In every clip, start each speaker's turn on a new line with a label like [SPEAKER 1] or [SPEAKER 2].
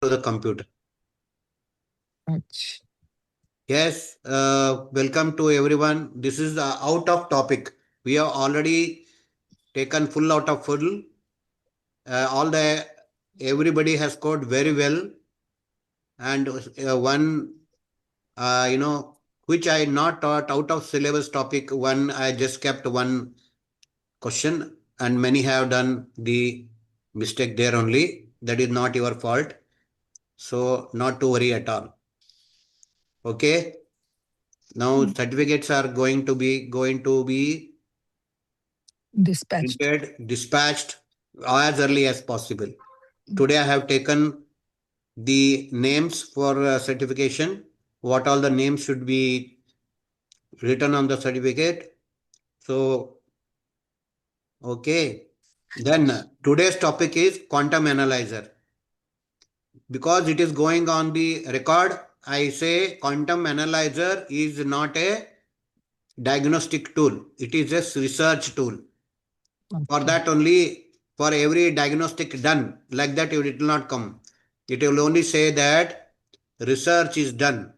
[SPEAKER 1] the computer.
[SPEAKER 2] Achha.
[SPEAKER 1] Yes, welcome to everyone. This is out of topic. We have already taken full out of full. Everybody has scored very well, and one which I not taught out of syllabus topic. One I just kept one question, and many have done the mistake there only. That is not your fault. So not to worry at all. Okay. Now certificates are going to be
[SPEAKER 2] Dispatched.
[SPEAKER 1] printed, dispatched as early as possible. Today I have taken the names for certification. What all the names should be written on the certificate. So okay. Then today's topic is quantum analyzer. Because it is going on the record, I say quantum analyzer is not a diagnostic tool. It is a research tool. For
[SPEAKER 2] Okay.
[SPEAKER 1] that only, for every diagnostic done, like that it will not come. It will only say that research is done.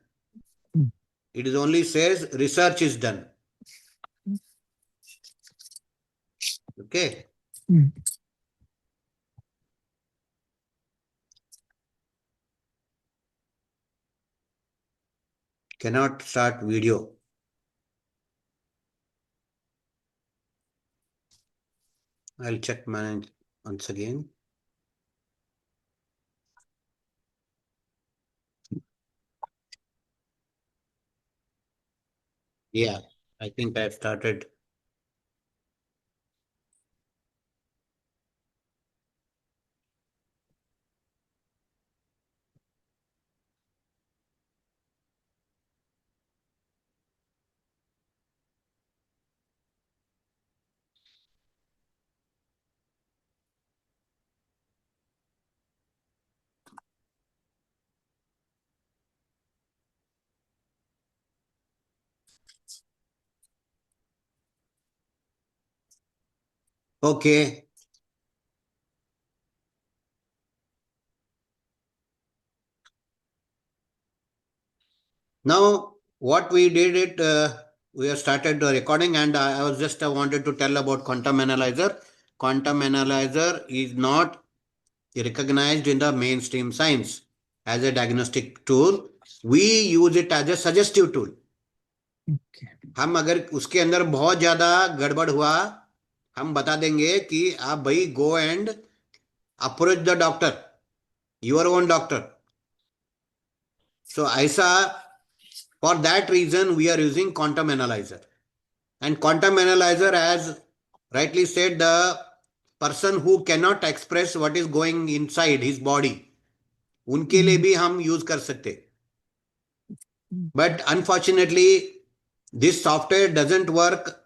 [SPEAKER 2] Mm.
[SPEAKER 1] It is only says research is done. Okay.
[SPEAKER 2] Mm.
[SPEAKER 1] Cannot start video. I'll check manage once again. Yeah, I think I started. Okay. Now, what we did we have started the recording, and I was just wanted to tell about quantum analyzer. Quantum analyzer is not recognized in the mainstream science as a diagnostic tool. We use it as a suggestive tool.
[SPEAKER 2] Okay.
[SPEAKER 1] हम अगर उसके अंदर बहुत ज्यादा गड़बड़ हुआ, हम बता देंगे कि आप भाई go and approach the doctor, your own doctor. So ऐसा, for that reason we are using quantum analyzer. And quantum analyzer, as rightly said, the person who cannot express what is going inside his body, उनके लिए भी हम use कर सकते. But unfortunately, this software doesn't work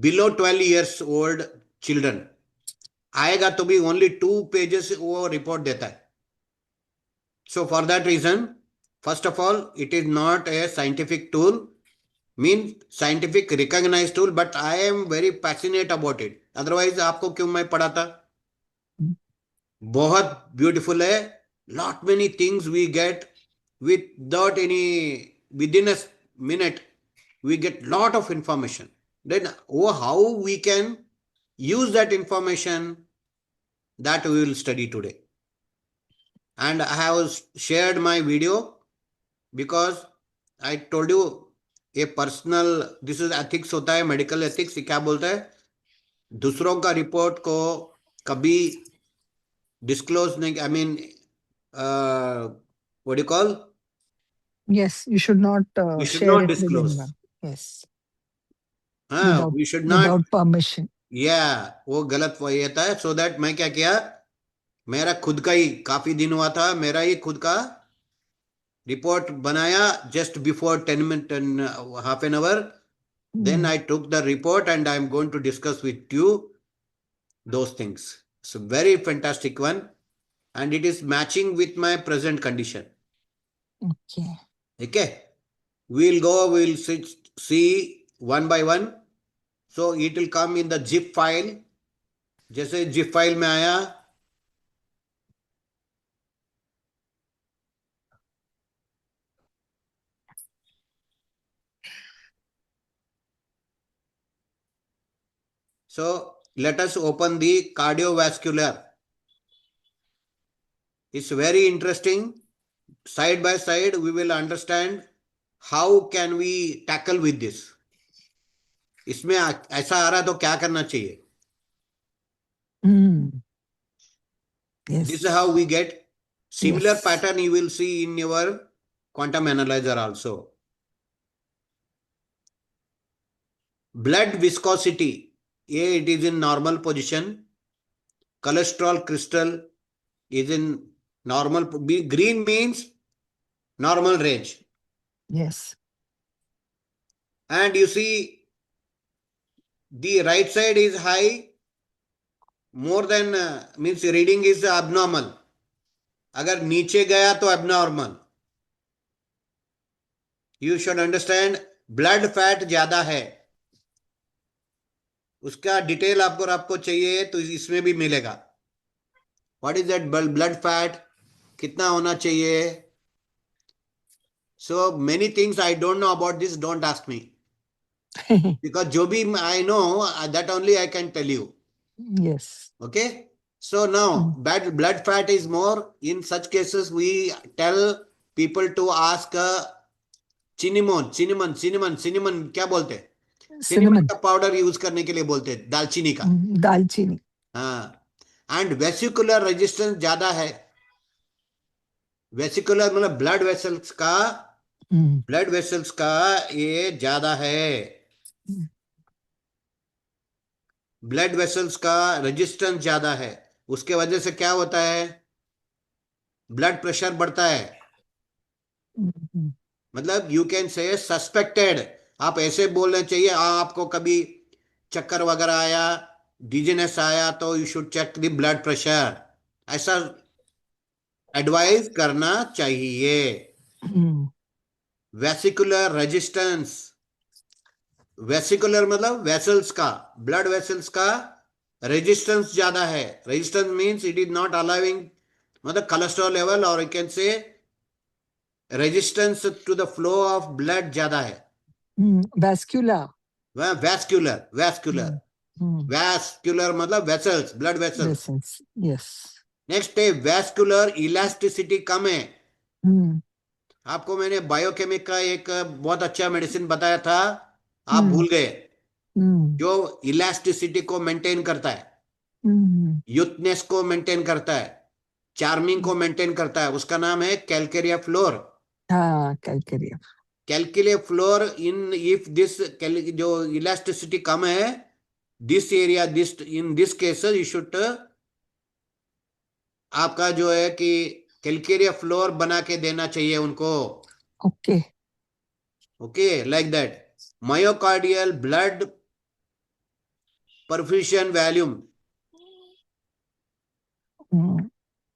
[SPEAKER 1] below 12 years old children. आएगा तो भी only 2 pages वो report देता है. So for that reason, first of all, it is not a scientific tool, means scientific recognized tool, but I am very passionate about it. Otherwise आपको क्यों मैं पढ़ाता. बहुत ब्यूटीफुल है. Lot many things we get without any, within a minute we get lot of information. Then how we can use that information, that we will study today. And I have shared my video because I told you a personal, this is ethics होता है, medical ethics. क्या बोलता है, दूसरों का report को कभी disclose नहीं, I mean what do you call,
[SPEAKER 2] Yes, you should not
[SPEAKER 1] we should
[SPEAKER 2] share
[SPEAKER 1] not
[SPEAKER 2] it with
[SPEAKER 1] disclose.
[SPEAKER 2] anyone. Yes. Without
[SPEAKER 1] We should not,
[SPEAKER 2] without permission.
[SPEAKER 1] वो गलत वो ये था. सो दैट मैं क्या किया, मेरा खुद का ही काफी दिन हुआ था, मेरा ही खुद का रिपोर्ट बनाया just before 10 minutes and half an hour. Then I took the report and I'm going to discuss with you those things. So very fantastic one, and it is matching with my present condition.
[SPEAKER 2] Okay.
[SPEAKER 1] Okay, we'll see one by one. So it will come in the zip file. जैसे zip file में आया, So let us open the cardiovascular. It's very interesting. Side by side we will understand how can we tackle with this. इसमें ऐसा आ रहा तो क्या करना चाहिए.
[SPEAKER 2] Mm.
[SPEAKER 1] This
[SPEAKER 2] Yes.
[SPEAKER 1] is how we get similar
[SPEAKER 2] Yes.
[SPEAKER 1] pattern you will see in your quantum analyzer also. Blood viscosity, it is in normal position. Cholesterol crystal is in normal. Green means normal range.
[SPEAKER 2] Yes.
[SPEAKER 1] And you see the right side is high, more than means reading is abnormal. अगर नीचे गया तो abnormal. You should understand blood fat ज्यादा है. उसका detail आपको चाहिए तो इसमें भी मिलेगा. What is that blood fat, कितना होना चाहिए. So many things I don't know about this, don't ask me, because जो भी I know that only I can tell you.
[SPEAKER 2] Yes.
[SPEAKER 1] Okay, so now bad blood fat is more. In such cases we tell people to ask cinnamon क्या बोलते हैं, cinnamon
[SPEAKER 2] Cinnamon.
[SPEAKER 1] का powder use करने के लिए बोलते हैं, दालचीनी का.
[SPEAKER 2] दालचीनी.
[SPEAKER 1] हाँ. एंड वेसिकुलर रेजिस्टेंस ज्यादा है. वेसिकुलर मतलब ब्लड वेसल्स का, ब्लड वेसल्स का ये ज्यादा है. ब्लड वेसल्स का रेजिस्टेंस ज्यादा है. उसके वजह से क्या होता है, ब्लड प्रेशर बढ़ता है. मतलब यू कैन से सस्पेक्टेड. आप ऐसे बोलने चाहिए, आपको कभी चक्कर वगैरह आया, डिजीनेस आया तो you should check the blood pressure, ऐसा एडवाइस करना चाहिए. वेसिकुलर रेजिस्टेंस, वेसिकुलर मतलब वेसल्स का, ब्लड वेसल्स का रेजिस्टेंस ज्यादा है. Resistance means it is not allowing, मतलब कोलेस्ट्रॉल लेवल और you can say resistance to the flow of blood ज्यादा है.
[SPEAKER 2] Vascular.
[SPEAKER 1] वैस्कुलर, वैस्कुलर मतलब vessels, blood vessels.
[SPEAKER 2] Vessels. Yes.
[SPEAKER 1] Next है वैस्कुलर इलास्टिसिटी कम है. आपको मैंने बायोकेमिक का एक बहुत अच्छा मेडिसिन बताया था, आप भूल गए, जो इलास्टिसिटी को मेंटेन करता है, यूथनेस को मेंटेन करता है, चार्मिंग को मेंटेन करता है. उसका नाम है कैलकेरिया फ्लोर.
[SPEAKER 2] हाँ, Calcarea.
[SPEAKER 1] Calcarea floor in if this जो इलास्टिसिटी कम है, this area, this in this cases you should, आपका जो है कि कैलकेरिया फ्लोर बना के देना चाहिए उनको.
[SPEAKER 2] Okay.
[SPEAKER 1] Okay, like that. Myocardial blood perfusion volume,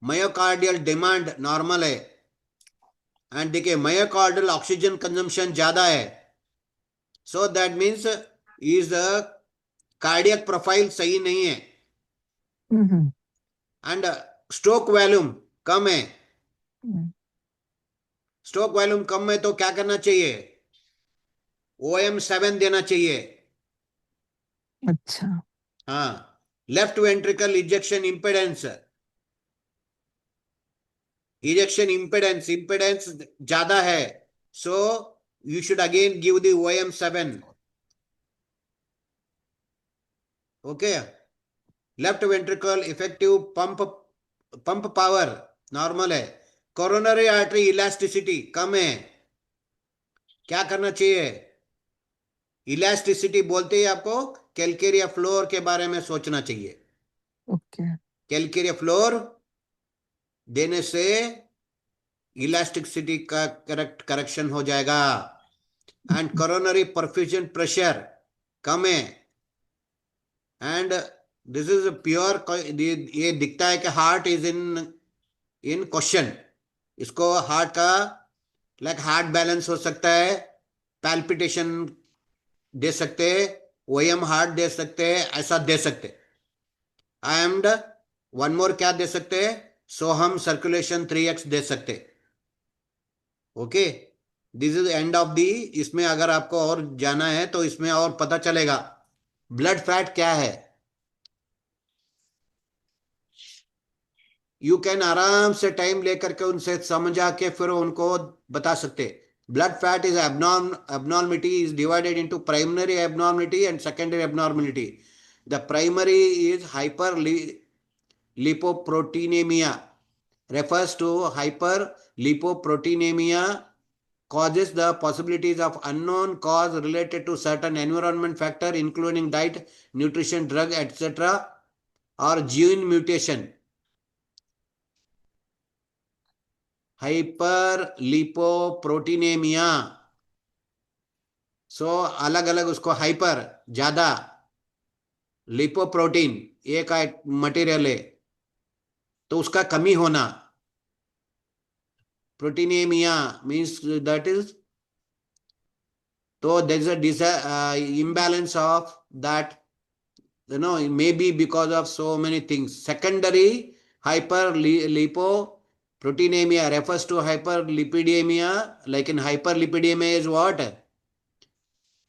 [SPEAKER 1] myocardial demand normal है. एंड देखिए मायोकार्डियल ऑक्सीजन कंजम्पशन ज्यादा है. So that means is cardiac profile सही नहीं है. एंड स्ट्रोक वॉल्यूम कम है. स्ट्रोक वॉल्यूम कम है तो क्या करना चाहिए, OM7 देना चाहिए.
[SPEAKER 2] अच्छा.
[SPEAKER 1] हाँ. Left ventricle ejection impedance, ejection impedance ज्यादा है. So you should again give the OM7. Okay. Left ventricle effective pump power normal है. कोरोनरी आर्टरी इलास्टिसिटी कम है. क्या करना चाहिए, इलास्टिसिटी बोलते ही आपको कैलकेरिया फ्लोर के बारे में सोचना चाहिए.
[SPEAKER 2] ओके.
[SPEAKER 1] कैलकेरिया फ्लोर देने से इलास्टिसिटी का करेक्शन हो जाएगा. एंड कोरोनरी परफ्यूजन प्रेशर कम है. एंड दिस इज प्योर, ये दिखता है कि हार्ट इज इन क्वेश्चन. इसको हार्ट का लाइक हार्ट बैलेंस हो सकता है, पैल्पिटेशन दे सकते हैं, OM हार्ट दे सकते हैं, ऐसा दे सकते. एंड वन मोर क्या दे सकते हैं, सोहम सर्कुलेशन 3x दे सकते. Okay, this is end of the. इसमें अगर आपको और जाना है तो इसमें और पता चलेगा ब्लड फैट क्या है. यू कैन आराम से टाइम लेकर के उनसे समझा के फिर उनको बता सकते। Blood fat is abnormality is divided into primary abnormality and secondary abnormality. The primary is hyperlipoproteinemia, refers to hyperlipoproteinemia causes the possibilities of unknown cause related to certain environment factor including diet, nutrition, drug, etc. or gene mutation. हाइपरलिपोप्रोटीनेमिया, सो अलग अलग उसको hyper ज्यादा, lipoprotein एक material है तो उसका कमी होना, प्रोटीनेमिया मीन्स दैट इज, तो there is a imbalance of that, you know, it may be because of so many things. Secondary hyperlipoproteinemia refers to hyperlipidemia, like in hyperlipidemia is what?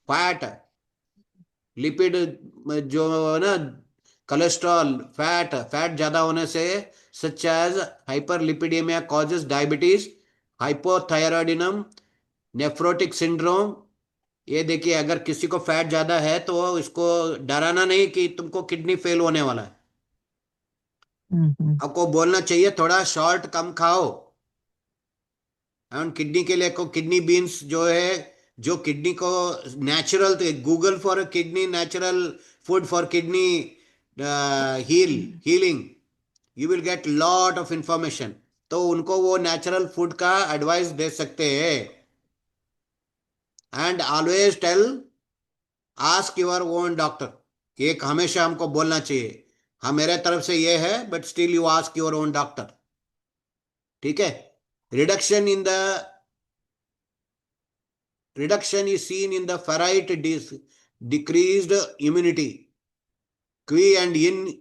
[SPEAKER 1] Fat, lipid, जो है ना, cholesterol, fat, fat ज्यादा होने से, such as hyperlipidemia causes diabetes, hypothyroidism, nephrotic syndrome. ये देखिए, अगर किसी को फैट ज्यादा है तो इसको डराना नहीं कि तुमको किडनी फेल होने वाला है।
[SPEAKER 2] हम्म।
[SPEAKER 1] आपको बोलना चाहिए थोड़ा शॉर्ट कम खाओ। एंड किडनी के लिए को किडनी बीन्स जो है, जो किडनी को नेचुरल, तो Google for kidney natural food for kidney healing, you will get lot of information. तो उनको वो नेचुरल फूड का एडवाइस दे सकते हैं। And always tell, ask your own doctor, एक हमेशा हमको बोलना चाहिए, हाँ मेरे तरफ से ये है, but still you ask your own doctor. ठीक है। Reduction in the Reduction is seen in the ferrite decreased immunity, Qui and Yin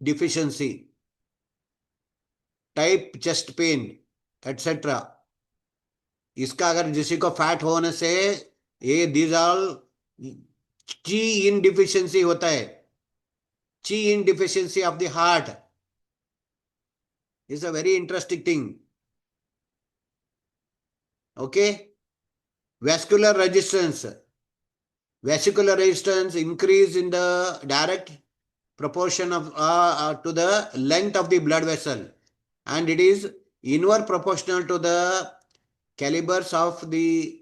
[SPEAKER 1] deficiency, type chest pain, etc. इसका अगर किसी को फैट होने से, ये these all ची इन डिफिशियंसी होता है, ची in deficiency of the heart is a very interesting thing. Okay. Vascular resistance. Vesicular resistance increase in the direct proportion of to the length of the blood vessel, and it is inverse proportional to the calibers of the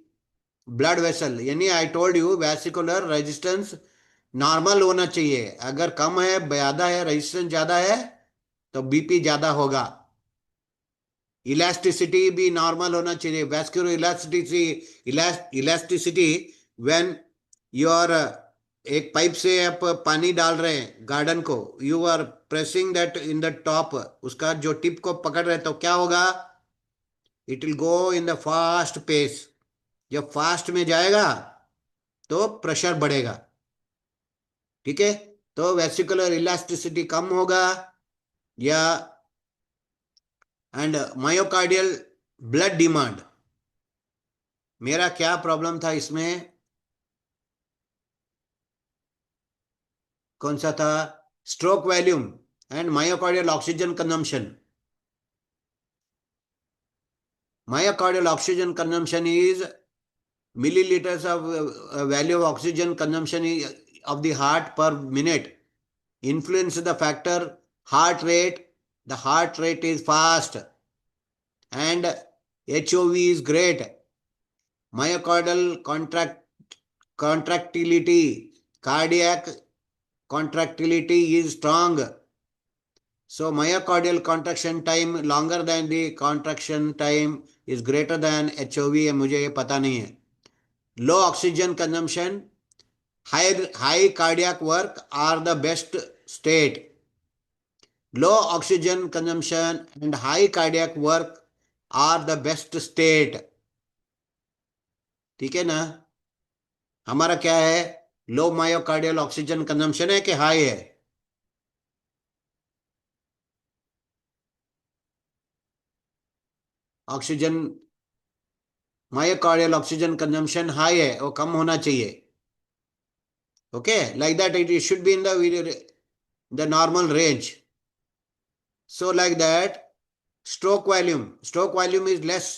[SPEAKER 1] blood vessel. यानी I told you vesicular resistance normal होना चाहिए, अगर कम है, ज्यादा है, resistance ज्यादा है तो बीपी ज्यादा होगा। इलास्टिसिटी भी नॉर्मल होना चाहिए, vascular elasticity when you are, एक पाइप से आप पानी डाल रहे हैं गार्डन को, you are pressing that in the top, उसका जो टिप को पकड़ रहे तो क्या होगा, it will go in the fast pace. जब फास्ट में जाएगा तो प्रेशर बढ़ेगा। ठीक है। तो वेसिकुलर इलास्टिसिटी कम होगा, या एंड मायोकार्डियल ब्लड डिमांड, मेरा क्या प्रॉब्लम था इसमें, कौन सा था, stroke volume and myocardial oxygen consumption. Myocardial oxygen consumption is milliliters of value of oxygen consumption of the heart per minute. Influence the factor heart rate. The heart rate is fast and HOV is great. Myocardial contractility, cardiac contractility is strong. So myocardial contraction time longer than the contraction time is greater than HOV, मुझे ये पता नहीं है। Low oxygen consumption, high cardiac work are the best state. Low oxygen consumption and high cardiac work are the best state. ठीक है ना। हमारा क्या है, लो मायोकार्डियल ऑक्सीजन कंजम्पशन है कि हाई है, oxygen, myocardial oxygen consumption high है, वो कम होना चाहिए। Okay, like that it should be in the normal range. So like that, stroke volume is less.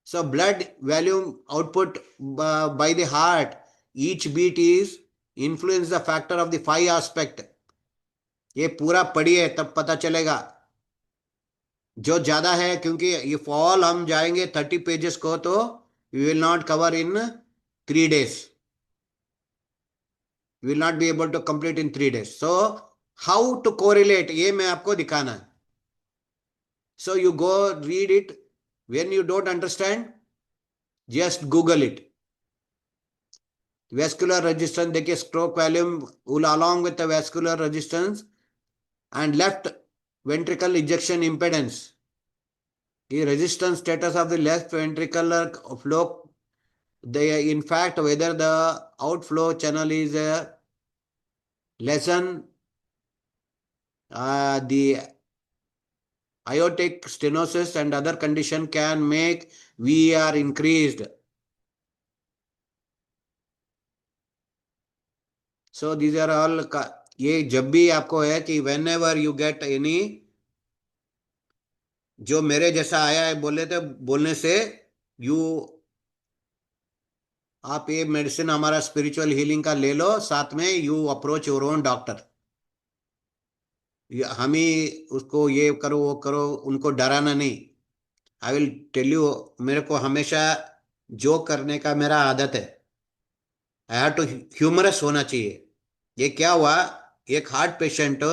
[SPEAKER 1] So blood volume output by the heart, each beat is influence the factor of the 5 aspect. ये पूरा पढ़िए तब पता चलेगा जो ज्यादा है, क्योंकि ये फॉल हम जाएंगे 30 पेजेस को, तो we will not cover in 3 days. We will not be able to complete in 3 days. So how to correlate, ये मैं आपको दिखाना है. So you go read it. When you don't understand, just Google it. Vascular resistance देखिए, stroke volume will along with the vascular resistance and left ventricle ejection impedance. The resistance status of the left ventricular flow, they in fact whether the outflow channel is lessen, the aortic stenosis and other condition can make VAR increased. So these are all, ये जब भी आपको है कि whenever you get any, जो मेरे जैसा आया है बोलने से यू, आप ये मेडिसिन हमारा स्पिरिचुअल हीलिंग का ले लो, साथ में you approach your own doctor. हम ही उसको ये करो वो करो, उनको डराना नहीं. आई विल टेल यू, मेरे को हमेशा जो करने का मेरा आदत है, आई हैव टू ह्यूमरस होना चाहिए. ये क्या हुआ, एक हार्ट पेशेंट,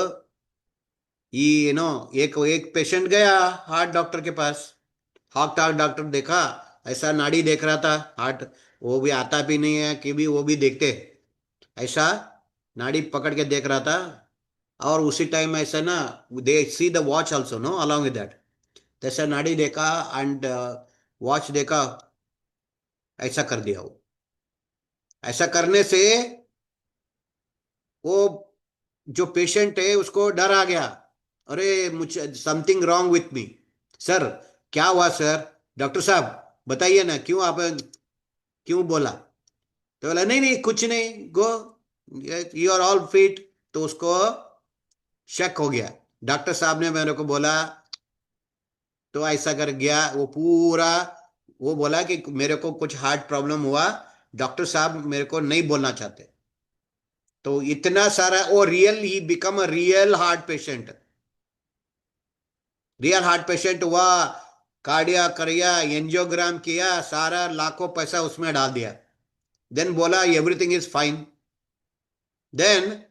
[SPEAKER 1] ये नो एक एक पेशेंट गया हार्ट डॉक्टर के पास. हार्ट डॉक्टर देखा, ऐसा नाड़ी देख रहा था हार्ट, वो भी आता भी नहीं है कि भी वो भी देखते, ऐसा नाड़ी पकड़ के देख रहा था. और उसी टाइम ऐसा ना, they see the watch also know along with that. जैसा नाड़ी देखा एंड वॉच देखा, ऐसा कर दिया. वो ऐसा करने से वो जो पेशेंट है उसको डर आ गया. अरे मुझे something wrong with me. Sir क्या हुआ सर, डॉक्टर साहब बताइए ना, क्यों आप क्यों बोला. तो बोला नहीं नहीं कुछ नहीं, go you are all fit. तो उसको शक हो गया. डॉक्टर साहब ने मेरे को बोला, तो ऐसा कर गया वो पूरा. वो बोला कि मेरे को कुछ हार्ट प्रॉब्लम हुआ, डॉक्टर साहब मेरे को नहीं बोलना चाहते. तो इतना सारा वो real, he become a real heart patient. Real heart patient हुआ, कार्डिया करिया, एंजियोग्राम किया, सारा लाखों पैसा उसमें डाल दिया. देन बोला एवरीथिंग इज फाइन. देन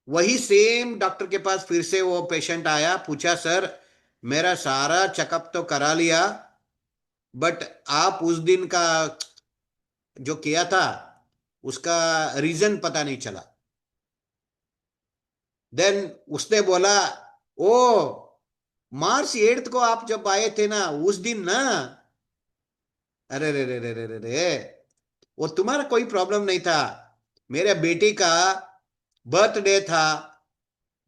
[SPEAKER 1] वही सेम डॉक्टर के पास फिर से वो पेशेंट आया, पूछा सर मेरा सारा चेकअप तो करा लिया, बट आप उस दिन का जो किया था उसका रीजन पता नहीं चला. देन उसने बोला, ओ मार्च 8 को आप जब आए थे ना उस दिन ना, अरे रे रे रे रे रे रे, वो तुम्हारा कोई प्रॉब्लम नहीं था, मेरे बेटी का बर्थडे था.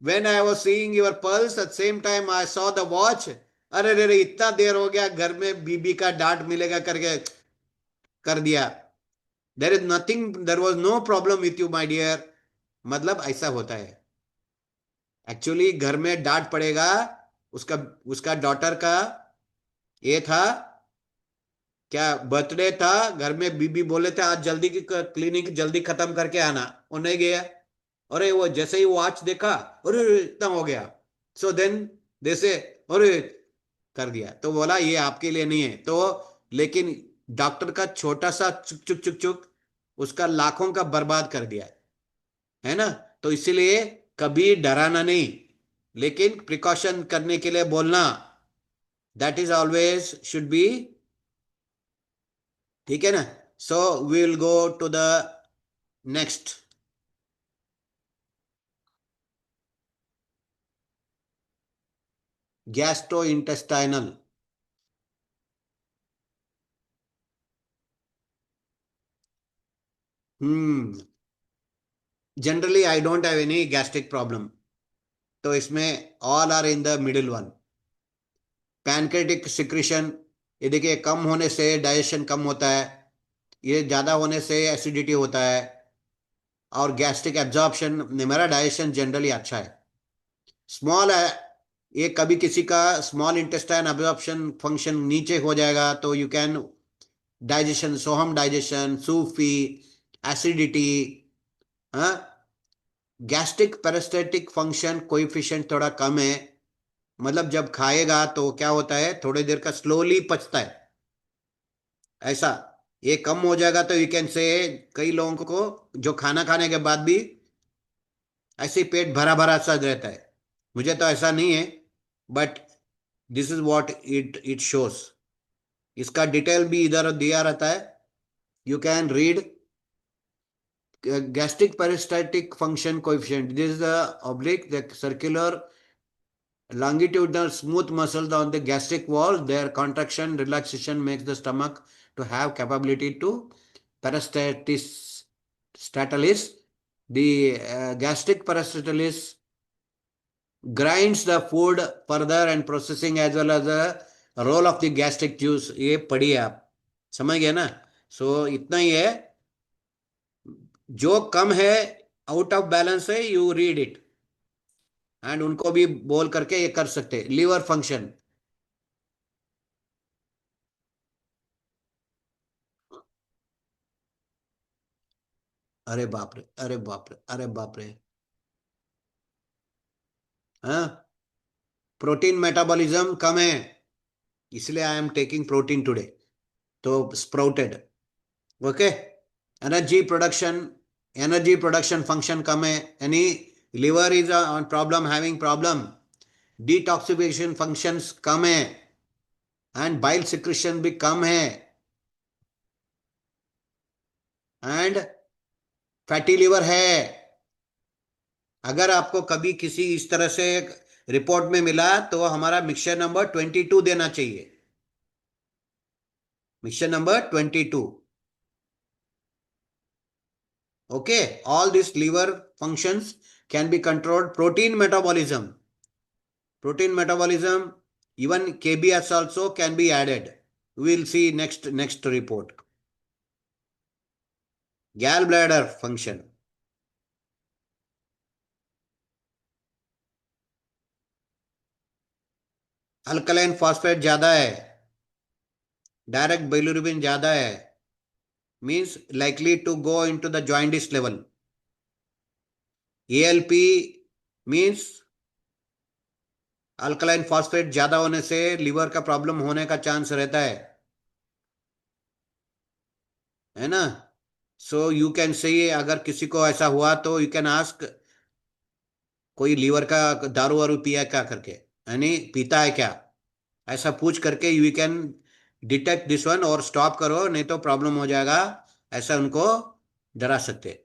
[SPEAKER 1] When I was seeing your pulse at same time I saw the watch. अरे रे रे, इतना देर हो गया, घर में बीबी का डांट मिलेगा करके कर दिया. There is nothing, there was no problem with you my dear. मतलब ऐसा होता है. एक्चुअली घर में डांट पड़ेगा. उसका उसका डॉटर का ये था, क्या बर्थडे था, घर में बीबी बोले थे आज जल्दी की क्लिनिक जल्दी खत्म करके आना, वो नहीं गया. अरे वो जैसे ही वॉच देखा, अरे इतना हो गया. सो देन जैसे अरे कर दिया. तो बोला ये आपके लिए नहीं है. तो लेकिन डॉक्टर का छोटा सा चुक चुक चुक चुक उसका लाखों का बर्बाद कर दिया है ना. तो इसीलिए कभी डराना नहीं, लेकिन प्रिकॉशन करने के लिए बोलना, that is always should be. ठीक है ना. So we will go to the next. Gastrointestinal. Generally I don't have any gastric problem. तो इसमें all are in the middle one. Pancreatic secretion, ये देखिए कम होने से डाइजेशन कम होता है, ये ज़्यादा होने से एसिडिटी होता है. और गैस्ट्रिक एब्जॉर्प्शन, मेरा डाइजेशन जनरली अच्छा है. स्मॉल ये कभी किसी का स्मॉल इंटेस्टाइन अब्जॉर्प्शन फंक्शन नीचे हो जाएगा तो you can digestion, Soham digestion, Sufi, acidity, हाँ, गैस्ट्रिक पेरिस्टेटिक फंक्शन कोएफिशिएंट थोड़ा कम है, मतलब जब खाएगा तो क्या होता है, थोड़ी देर का स्लोली पचता है, ऐसा। ये कम हो जाएगा तो यू कैन से, कई लोगों को जो खाना खाने के बाद भी ऐसे ही पेट भरा भरा सा रहता है, मुझे तो ऐसा नहीं है, but this is what it it shows. इसका डिटेल भी इधर दिया रहता है, you can read. gastric peristaltic function coefficient, this is the oblique, the circular longitudinal smooth muscles on the gastric wall, their contraction relaxation makes the stomach to have capability to peristaltis statalis. The gastric peristaltis grinds the food further and processing as well as the role of the gastric juice. ये पढ़िए आप, समझ गए ना। सो इतना ही है, जो कम है, आउट ऑफ बैलेंस है, यू रीड इट, एंड उनको भी बोल करके ये कर सकते। लीवर फंक्शन, अरे बाप रे, अरे बाप रे, अरे बाप रे, हाँ, प्रोटीन मेटाबॉलिज्म कम है, इसलिए I am taking protein today, तो sprouted, okay. Energy production, energy production function कम है, यानी liver is on problem, having problem, detoxification functions कम है, एंड बाइल सिक्रेशन भी कम है, एंड फैटी लिवर है। अगर आपको कभी किसी इस तरह से रिपोर्ट में मिला तो हमारा मिक्सचर नंबर 22 देना चाहिए, mixture number 22, okay. All this liver functions can be controlled, protein metabolism, even KBS also can be added. We will see next report. Gallbladder function, alkaline phosphate ज्यादा है, डायरेक्ट बिलिरुबिन ज्यादा है, means likely to go into the jaundice level. ALP means alkaline phosphate ज्यादा होने से liver का problem होने का चांस रहता है ना। सो यू कैन से, अगर किसी को ऐसा हुआ तो यू कैन आस्क, कोई लीवर का दारू वारू पिया क्या करके, यानी पीता है क्या, ऐसा पूछ करके you can detect this one और स्टॉप करो, नहीं तो प्रॉब्लम हो जाएगा, ऐसा उनको डरा सकते,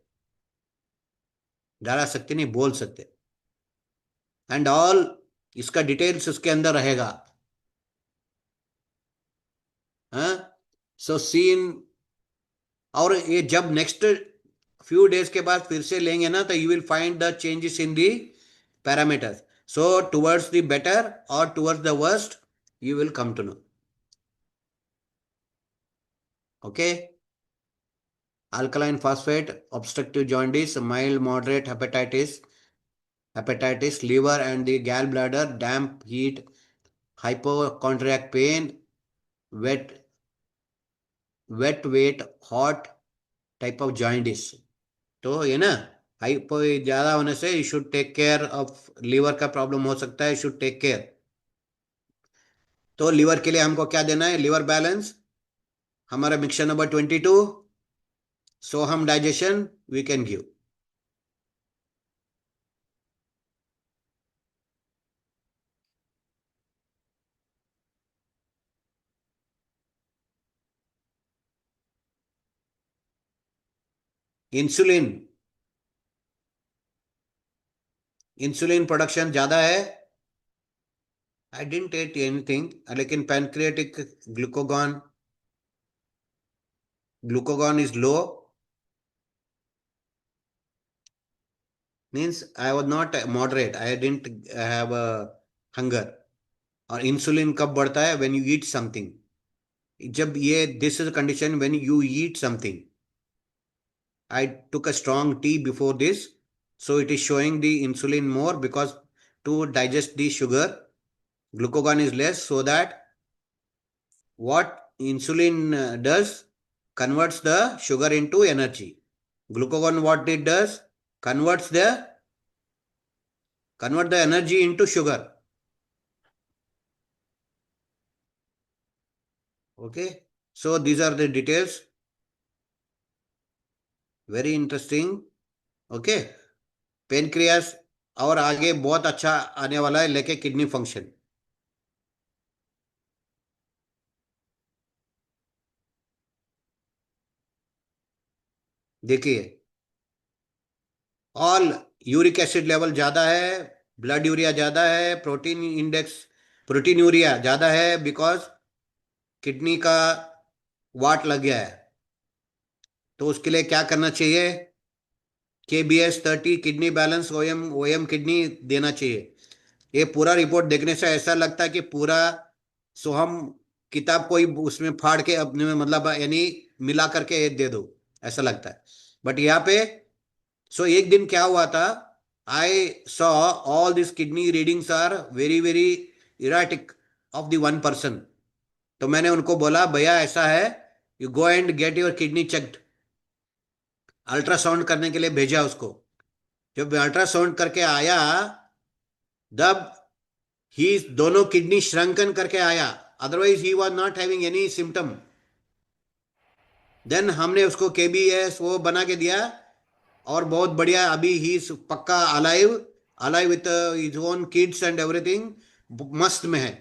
[SPEAKER 1] डरा सकते नहीं, बोल सकते, एंड ऑल, इसका डिटेल्स उसके अंदर रहेगा, हाँ। सो सीन, और ये जब नेक्स्ट फ्यू डेज के बाद फिर से लेंगे ना तो you will find the changes in the parameters, so towards the better और towards the worst you will come to know, okay। Alkaline phosphate, obstructive jaundice, mild moderate hepatitis, liver and the gallbladder, damp heat, hypochondriac pain, wet weight, hot type of jaundice। तो ये ना, hypo ज्यादा होने से you should take care of, liver का problem हो सकता है, यू शुड टेक केयर। तो लीवर के लिए हमको क्या देना है, लीवर बैलेंस, हमारा mixture number 22, Soham digestion we can give. Insulin, insulin production ज्यादा है, आई डिडंट टेक एनीथिंग, लेकिन pancreatic glucagon, glucagon is low, means I was not moderate, I didn't have a hunger. और इंसुलिन कब बढ़ता है, when you eat something, जब ये, this is condition when you eat something. I took a strong tea before this, so it is showing the insulin more because to digest the sugar. glucagon is less, so that what insulin does, converts the sugar into energy. Glucagon, what it does, converts the convert the energy into sugar. Okay, so these are the details. Very interesting. Okay, pancreas और आगे बहुत अच्छा आने वाला है लेके kidney function. देखिए, all uric acid level ज्यादा है, ब्लड यूरिया ज्यादा है, प्रोटीन इंडेक्स, प्रोटीन यूरिया ज्यादा है, बिकॉज किडनी का वाट लग गया है. तो उसके लिए क्या करना चाहिए? KBS 30 kidney balance OM kidney देना चाहिए. ये पूरा रिपोर्ट देखने से ऐसा लगता है कि पूरा सोहम किताब कोई उसमें फाड़ के अपने में मतलब यानी मिला करके ये दे दो, ऐसा लगता है. बट यहाँ पे सो एक दिन क्या हुआ था, I saw all this kidney readings are very very erratic of the one person. तो मैंने उनको बोला, भैया ऐसा है, you go and get your kidney checked. Ultrasound करने के लिए भेजा उसको. जब अल्ट्रासाउंड करके आया, तब ही दोनों किडनी श्रंकन करके आया, otherwise he was not having any symptom. Then हमने उसको KBS वो बना के दिया, और बहुत बढ़िया, अभी ही पक्का alive, alive with his own kids and everything, मस्त में है.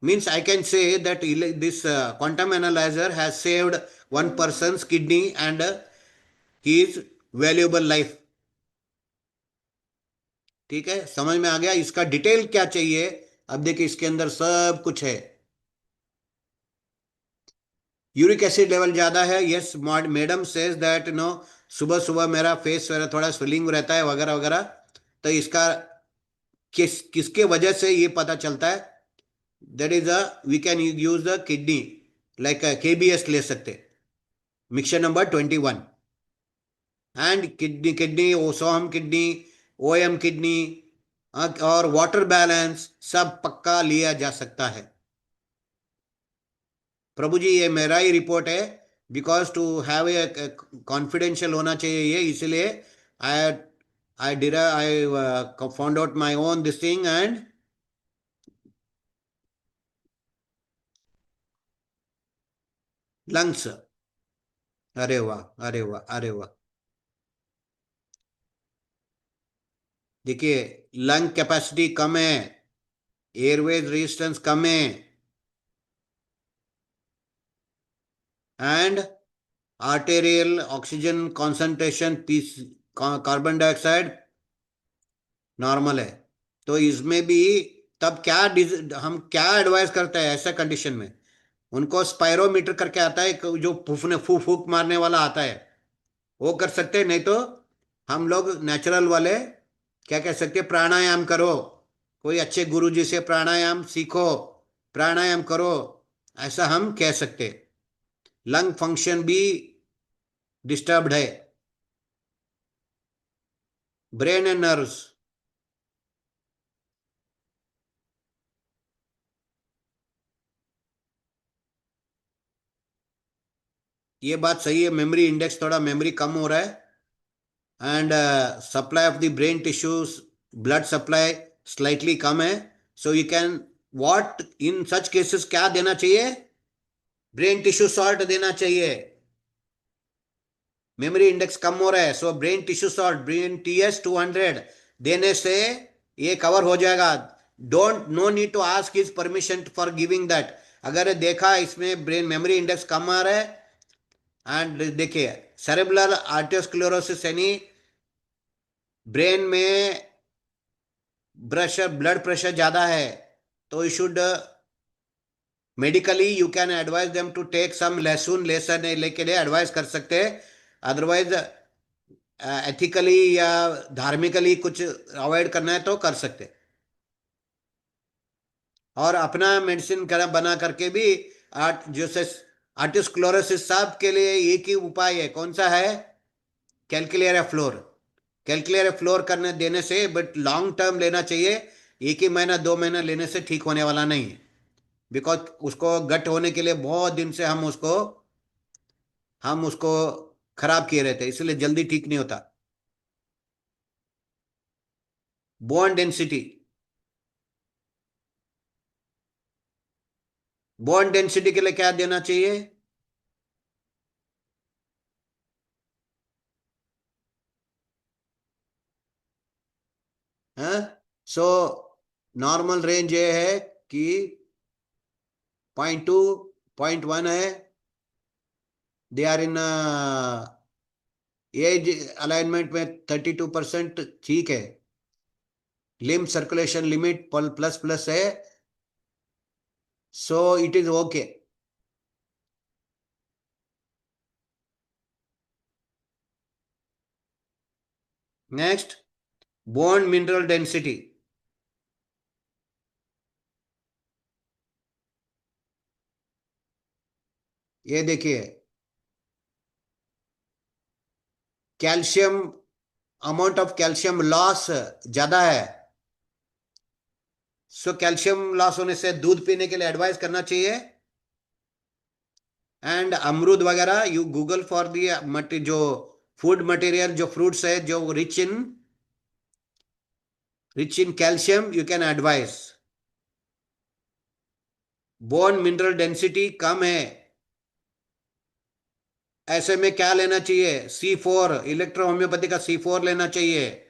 [SPEAKER 1] Means I can say that this quantum analyzer has saved one person's kidney and his valuable life. ठीक है, समझ में आ गया. इसका डिटेल क्या चाहिए, अब देखिए इसके अंदर सब कुछ है. यूरिक एसिड लेवल ज्यादा है, yes, madam says that no, सुबह सुबह मेरा फेस थोड़ा स्वेलिंग रहता है वगैरह वगैरह. तो इसका किसके वजह से ये पता चलता है, that is a we can use the kidney, like KBS ले सकते, mixture number 21, and kidney Soham kidney, OM kidney, और वाटर बैलेंस सब पक्का लिया जा सकता है. प्रभु जी, ये मेरा ही रिपोर्ट है, because to have a confidential होना चाहिए ये, इसलिए I I found out my own this thing and lungs. अरे वाह, अरे वाह, अरे वाह. देखिए, लंग कैपेसिटी कम है, एयरवेज रेजिस्टेंस कम है, and arterial oxygen concentration piece, carbon dioxide normal है. तो इसमें भी तब क्या हम क्या एडवाइस करते हैं ऐसा कंडीशन में, उनको स्पायरोमीटर करके आता है, जो फूफने फूक मारने वाला आता है, वो कर सकते हैं. नहीं तो हम लोग नेचुरल वाले क्या कह सकते हैं, प्राणायाम करो, कोई अच्छे गुरु जी से प्राणायाम सीखो, प्राणायाम करो, ऐसा हम कह सकते. लंग फंक्शन भी डिस्टर्ब्ड है, ब्रेन एंड नर्व्स. ये बात सही है, मेमोरी इंडेक्स थोड़ा मेमोरी कम हो रहा है, and supply of the brain tissues, blood supply slightly कम है. So you can what in such cases क्या देना चाहिए, ब्रेन टिश्यू सॉल्ट देना चाहिए. मेमोरी इंडेक्स कम हो रहा है, so brain tissue salt, brain TS 200 देने से ये कवर हो जाएगा. Don't, no need to ask his permission for giving that. अगर देखा इसमें ब्रेन मेमोरी इंडेक्स कम आ रहा है, एंड देखिए सेरेब्रल आर्टियोस्क्लेरोसिस यानी ब्रेन में ब्लड प्रेशर ज्यादा है, तो you should medically you can advise them to take some लहसुन लेसन लेके लिए एडवाइस कर सकते हैं. अदरवाइज एथिकली या धार्मिकली कुछ अवॉइड करना है तो कर सकते. और अपना मेडिसिन बना करके भी आर्ट जैसे आर्टियोस्क्लेरोसिस साहब के लिए एक ही उपाय है, कौन सा है, कैलकुलेटर फ्लोर. कैलकुलेटर फ्लोर करने देने से, बट लॉन्ग टर्म लेना चाहिए. एक ही महीना 2 महीना लेने से ठीक होने वाला नहीं है। बिकॉज उसको गट होने के लिए बहुत दिन से हम उसको खराब किए रहते हैं, इसलिए जल्दी ठीक नहीं होता। बोन डेंसिटी, बोन डेंसिटी के लिए क्या देना चाहिए? हाँ, सो नॉर्मल रेंज ये है कि 0.2, 0.1 है। They are in age alignment में 32% ठीक है। Limb circulation limit plus plus है, so it is okay. Next, bone mineral density. ये देखिए, calcium, amount of calcium loss ज्यादा है। सो कैल्शियम लॉस होने से दूध पीने के लिए एडवाइस करना चाहिए। एंड अमरूद वगैरह, यू गूगल फॉर दी जो फूड मटेरियल, जो फ्रूट्स है जो rich in calcium, you can advise. Bone mineral density कम है, ऐसे में क्या लेना चाहिए? C4, इलेक्ट्रो होम्योपैथी का C4 लेना चाहिए।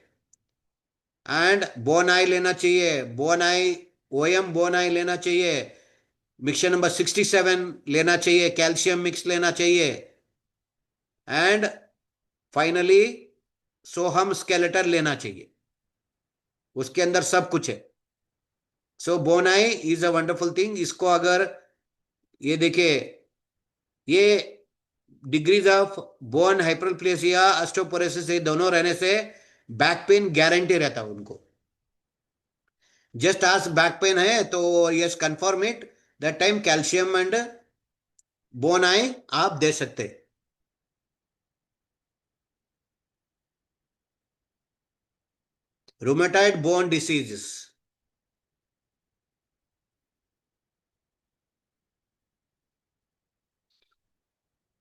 [SPEAKER 1] एंड बोन आई लेना चाहिए, बोन आई, ओएम बोन आई लेना चाहिए। मिक्सचर नंबर 67 लेना चाहिए, कैल्शियम मिक्स लेना चाहिए। एंड फाइनली सोहम स्केलेटर लेना चाहिए, उसके अंदर सब कुछ है। So bone I is a wonderful thing. इसको अगर, ये देखिए, ये degrees of bone hyperplasia, osteoporosis, ये दोनों रहने से बैक पेन गारंटी रहता है उनको। जस्ट आज बैक पेन है तो yes confirm it, that time calcium and bone I आप दे सकते। Rheumatoid bone diseases,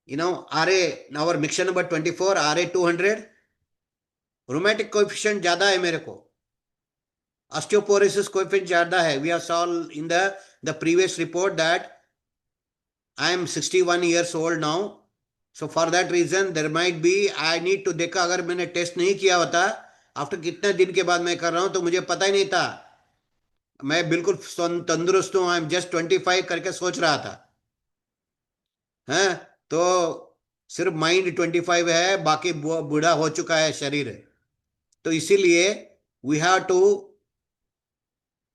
[SPEAKER 1] RA, our mixture number 24, RA 200, rheumatic coefficient ज्यादा है मेरे को, ऑस्टियोपोरोसिस कोएफिशिएंट ज्यादा है। We have solved in the previous report that I am 61 years old now. So for that reason there might be, I need to देखा, अगर मैंने test नहीं किया होता आफ्टर कितने दिन के बाद मैं कर रहा हूं तो मुझे पता ही नहीं था। मैं बिल्कुल तंदुरुस्त हूं, आई एम जस्ट 25 करके सोच रहा था। हैं, तो सिर्फ माइंड 25 है, बाकी बूढ़ा हो चुका है शरीर। तो इसीलिए we have to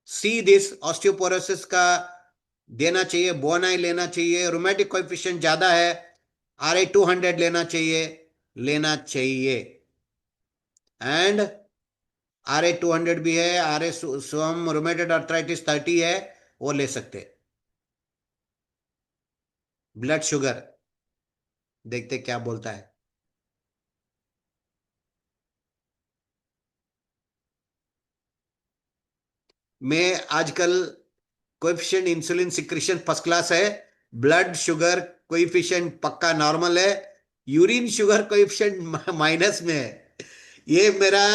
[SPEAKER 1] see this, osteoporosis का देना चाहिए, बोनाई लेना चाहिए, रोमेटिक कोएफिशिएंट ज्यादा है, RA 200 लेना चाहिए। एंड RA 200 भी है, RA सोम रोमेटेड अर्थराइटिस 30 है, वो ले सकते। ब्लड शुगर देखते क्या बोलता है। मैं आजकल coefficient insulin secretion first class है, ब्लड शुगर कोएफिशिएंट पक्का नॉर्मल है, यूरिन शुगर कोएफिशिएंट माइनस में है। ये मेरा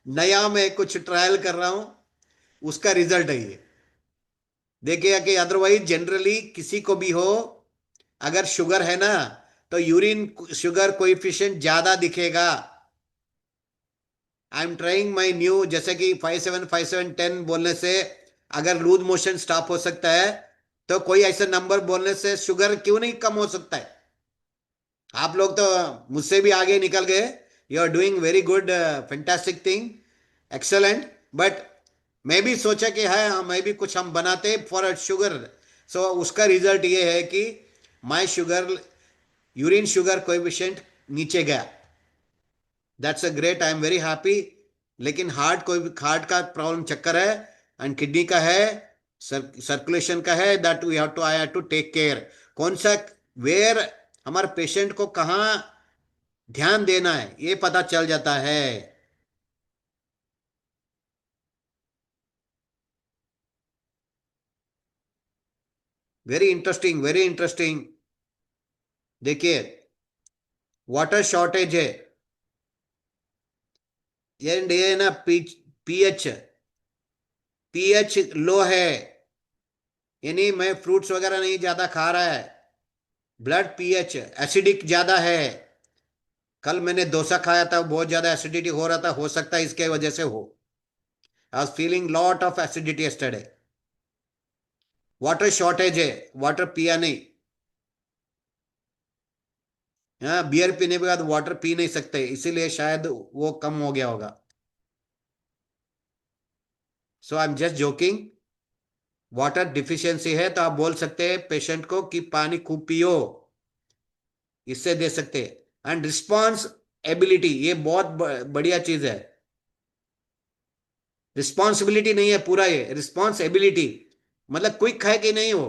[SPEAKER 1] नया, मैं कुछ ट्रायल कर रहा हूं, उसका रिजल्ट है ये। देखिए कि अदरवाइज जनरली किसी को भी हो, अगर शुगर है ना, तो यूरिन शुगर कोएफिशिएंट ज्यादा दिखेगा। I am trying my new, जैसे कि 57, 57, 10 बोलने से अगर लूज मोशन स्टॉप हो सकता है, तो कोई ऐसे नंबर बोलने से शुगर क्यों नहीं कम हो सकता है? आप लोग तो मुझसे भी आगे निकल गए। You are doing very good, fantastic thing, excellent. But मैं भी सोचा कि है, हाँ, मैं भी कुछ हम बनाते फॉर शुगर। सो उसका रिजल्ट ये है कि my sugar, urine sugar coefficient नीचे गया। That's a great, I am very happy. लेकिन हार्ट का प्रॉब्लम चक्कर है, एंड किडनी का है, सर्कुलेशन का है, that we have to, I have to take care. कौन सा, वेयर, हमारे पेशेंट को कहाँ ध्यान देना है ये पता चल जाता है। Very interesting, very interesting. देखिए, वाटर शॉर्टेज है, ये ना पीएच पीएच लो है, यानी मैं फ्रूट्स वगैरह नहीं ज्यादा खा रहा है। ब्लड पीएच एसिडिक ज्यादा है। कल मैंने डोसा खाया था, बहुत ज्यादा एसिडिटी हो रहा था, हो सकता है इसके वजह से हो। I was feeling lot of acidity yesterday. Water shortage है, वाटर पिया नहीं। हाँ, बियर पीने के बाद वाटर पी नहीं सकते, इसीलिए शायद वो कम हो गया होगा। So I am just joking. Water deficiency है तो आप बोल सकते हैं पेशेंट को कि पानी खूब पियो, इससे दे सकते हैं। एंड रिस्पॉन्स एबिलिटी, ये बहुत बढ़िया चीज है। रिस्पॉन्सिबिलिटी नहीं है पूरा, ये रिस्पॉन्स एबिलिटी, मतलब क्विक है कि नहीं हो।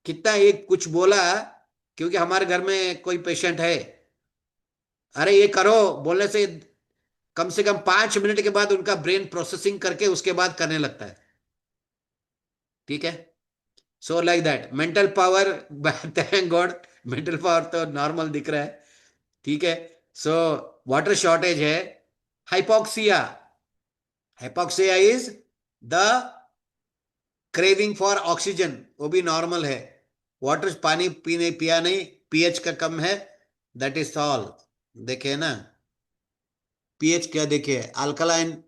[SPEAKER 1] कितना एक कुछ बोला, क्योंकि हमारे घर में कोई पेशेंट है, अरे ये करो बोलने से कम 5 मिनट के बाद उनका ब्रेन प्रोसेसिंग करके उसके बाद करने लगता है। ठीक है। So like that mental power, thank God mental power तो नॉर्मल दिख रहा है। ठीक है। सो वाटर शॉर्टेज है। Hypoxia, hypoxia is the craving for oxygen, वो भी नॉर्मल है। वाटर पानी पीने पिया नहीं, पीएच का कम है, दैट इज ऑल। देखे ना, पीएच क्या देखे, alkaline,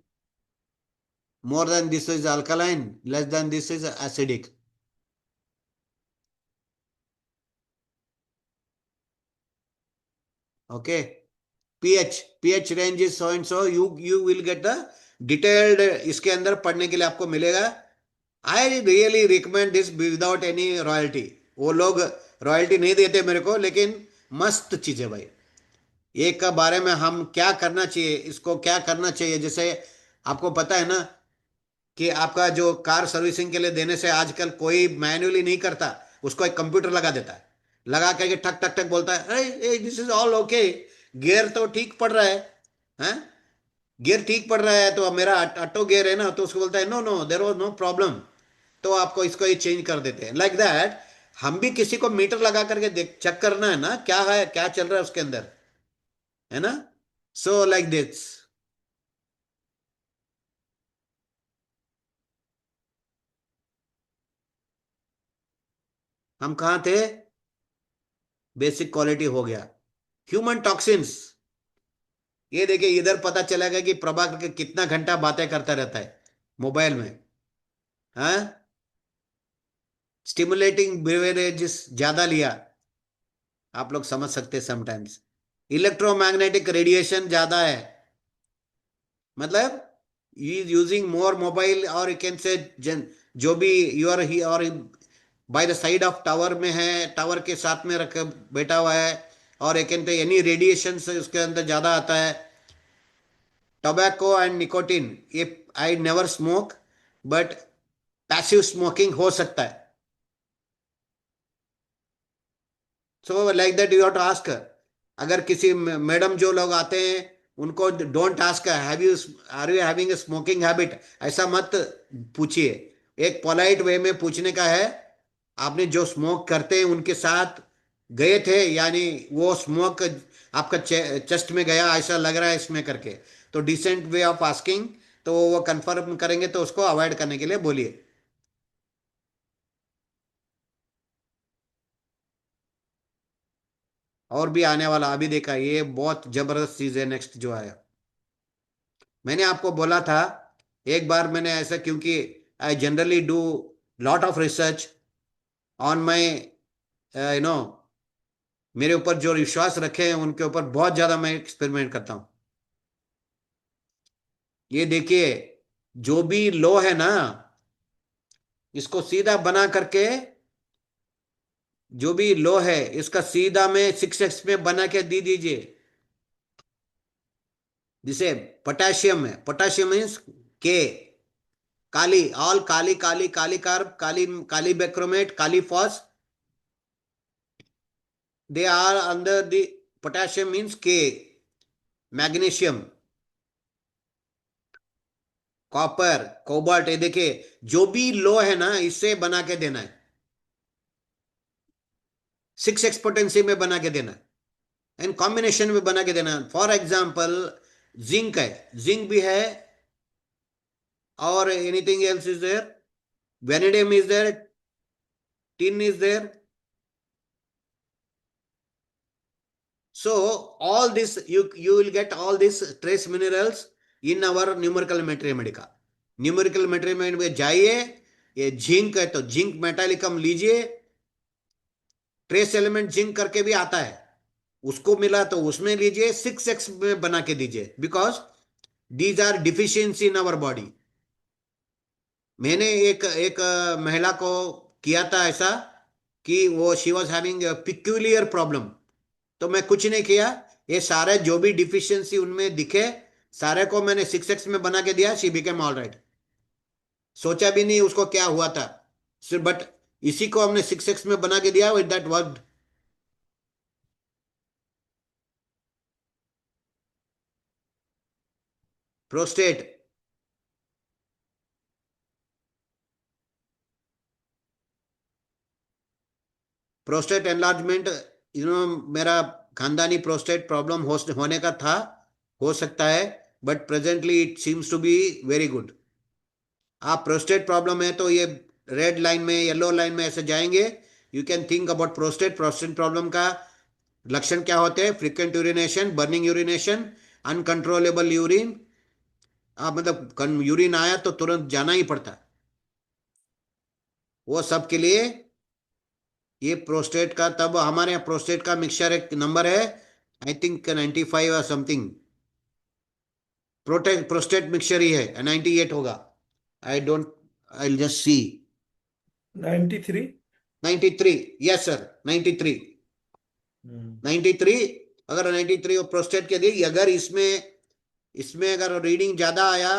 [SPEAKER 1] more than this is alkaline, less than this is acidic. Okay, pH pH range is so and so, you will get the detailed, इसके अंदर पढ़ने के लिए आपको मिलेगा। I really recommend this without any royalty. वो लोग royalty नहीं देते मेरे को, लेकिन मस्त चीज है भाई। एक का बारे में हम क्या करना चाहिए, इसको क्या करना चाहिए, जैसे आपको पता है ना कि आपका जो कार सर्विसिंग के लिए देने से आजकल कोई मैन्युअली नहीं करता, उसको एक कंप्यूटर लगा देता है, लगा करके ठक ठक ठक बोलता है, अरे this is all okay, gear तो ठीक पड़ रहा है। हैं, गियर ठीक पड़ रहा है तो अब मेरा ऑटो गियर है ना, तो उसको बोलता है no no there was no problem, तो आपको इसको ये चेंज कर देते हैं लाइक दैट। हम भी किसी को मीटर लगा करके देख चेक करना है ना, क्या है क्या चल रहा है उसके अंदर, है ना। So like this. हम कहाँ थे, बेसिक क्वालिटी हो गया। ह्यूमन टॉक्सिन्स, ये देखिए इधर पता चलेगा कि प्रभाकर के कितना घंटा बातें करता रहता है मोबाइल में। हाँ, स्टिमुलेटिंग बेवरेजेस ज्यादा लिया, आप लोग समझ सकते हैं समटाइम्स। इलेक्ट्रोमैग्नेटिक रेडिएशन ज्यादा है, मतलब यूजिंग मोर मोबाइल, और यू कैन से जो भी यू आर ही और by the side of tower में है, टावर के साथ में रख बैठा हुआ है, और यू कैन एनी रेडिएशन से उसके अंदर ज्यादा आता है। टोबैको एंड निकोटिन, ये I never smoke, but passive smoking हो सकता है। So like that you have to ask, अगर किसी मैडम जो लोग आते हैं उनको don't ask have you, are you having a smoking habit, ऐसा मत पूछिए। एक पोलाइट वे में पूछने का है, आपने जो स्मोक करते हैं उनके साथ गए थे, यानी वो स्मोक आपका चेस्ट में गया ऐसा लग रहा है इसमें करके, तो डिसेंट वे ऑफ आस्किंग, तो वो कंफर्म करेंगे तो उसको अवॉइड करने के लिए बोलिए। और भी आने वाला, अभी देखा, ये बहुत जबरदस्त चीज है नेक्स्ट जो आया। मैंने आपको बोला था एक बार, मैंने ऐसा, क्योंकि I generally do lot of research on my you know, मेरे ऊपर जो विश्वास रखे हैं उनके ऊपर बहुत ज्यादा मैं एक्सपेरिमेंट करता हूँ। ये देखिए, जो भी लो है ना, इसको सीधा बना करके, जो भी लो है इसका सीधा में 6x में बना के दे दीजिए। जिसे पोटेशियम है, potassium means K, kali, all kali kali kali carb, kali kali bichromate, kali phos, they are under the potassium means K, magnesium, copper, cobalt, ये देखिए जो भी लो है ना इससे बना के देना है। 6x पोटेंसी में बना के देना एंड कॉम्बिनेशन में बना के देना। फॉर एग्जाम्पल जिंक है, जिंक भी है, और anything else is there, vanadium is there, tin is there. So all this you will get all these trace minerals in our numerical mathematics. Numerical मेट्रीमेंट में जाइए, ये जिंक है तो जिंक मेटालिकम लीजिए, ट्रेस एलिमेंट जिंक करके भी आता है, उसको मिला तो उसमें लीजिए, 6x में बना के दीजिए, because these are deficiency in our body. मैंने एक एक महिला को किया था ऐसा कि वो she was having peculiar problem, तो मैं कुछ नहीं किया, ये सारे जो भी डिफिशियंसी उनमें दिखे सारे को मैंने 6x में बना के दिया, शी बिकेम ऑल राइट। सोचा भी नहीं उसको क्या हुआ था, सिर्फ बट इसी को हमने 6x में बना के दिया, with that work. Prostate, prostate enlargement, मेरा खानदानी प्रोस्टेट प्रॉब्लम होने का था, हो सकता है, but presently it seems to be very good. आप प्रोस्टेट प्रॉब्लम है तो ये रेड लाइन में, येलो लाइन में ऐसे जाएंगे, you can think about prostate. Prostate problem का लक्षण क्या होते हैं? Frequent urination, burning urination, uncontrollable urine. आप मतलब यूरिन आया तो तुरंत जाना ही पड़ता है, वो सब के लिए ये प्रोस्टेट का। तब हमारे यहाँ प्रोस्टेट का मिक्सचर एक नंबर है, आई थिंक 95 और समथिंग, प्रोस्टेट मिक्सचर ही है, 98 होगा, I don't, I just see.
[SPEAKER 3] 93।
[SPEAKER 1] 93, yes sir, 93, 93। अगर 93 और प्रोस्टेट के लिए, अगर इसमें इसमें अगर रीडिंग ज्यादा आया,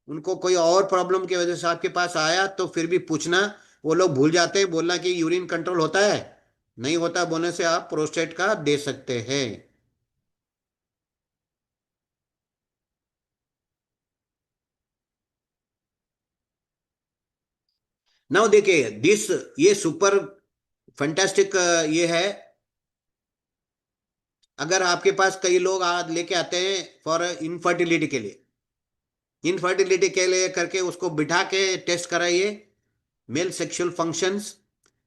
[SPEAKER 1] उनको कोई और प्रॉब्लम की वजह से आपके पास आया, तो फिर भी पूछना, वो लोग भूल जाते हैं बोलना कि यूरिन कंट्रोल होता है, नहीं होता बोलने से आप प्रोस्टेट का दे सकते हैं। नाउ देखिए दिस, ये सुपर फैंटास्टिक ये है। अगर आपके पास कई लोग लेके आते हैं फॉर इनफर्टिलिटी के लिए, इनफर्टिलिटी के लिए करके उसको बिठा के टेस्ट कराइए, मेल सेक्सुअल फंक्शंस,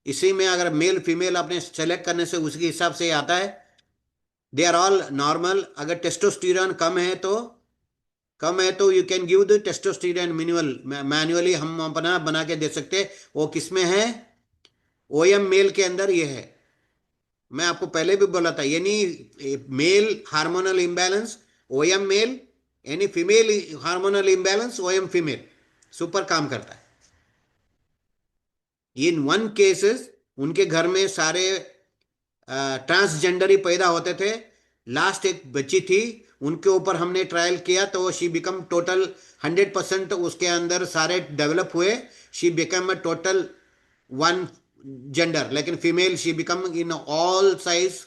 [SPEAKER 1] इसी में अगर मेल फीमेल आपने सेलेक्ट करने से उसके हिसाब से आता है, दे आर ऑल नॉर्मल। अगर टेस्टोस्टेरोन कम है तो you can give the testosterone minimal, manually हम अपना बना के दे सकते हैं। वो किसमें है? ओएम मेल के अंदर ये है, मैं आपको पहले भी बोला था, यानी male hormonal imbalance OM male, यानी female hormonal imbalance OM female, super काम करता है। इन वन केसेस उनके घर में सारे ट्रांसजेंडर ही पैदा होते थे। लास्ट एक बच्ची थी, उनके ऊपर हमने ट्रायल किया तो शी बिकम टोटल 100%, उसके अंदर सारे डेवलप हुए, she become a total one gender, लेकिन female she become in all size,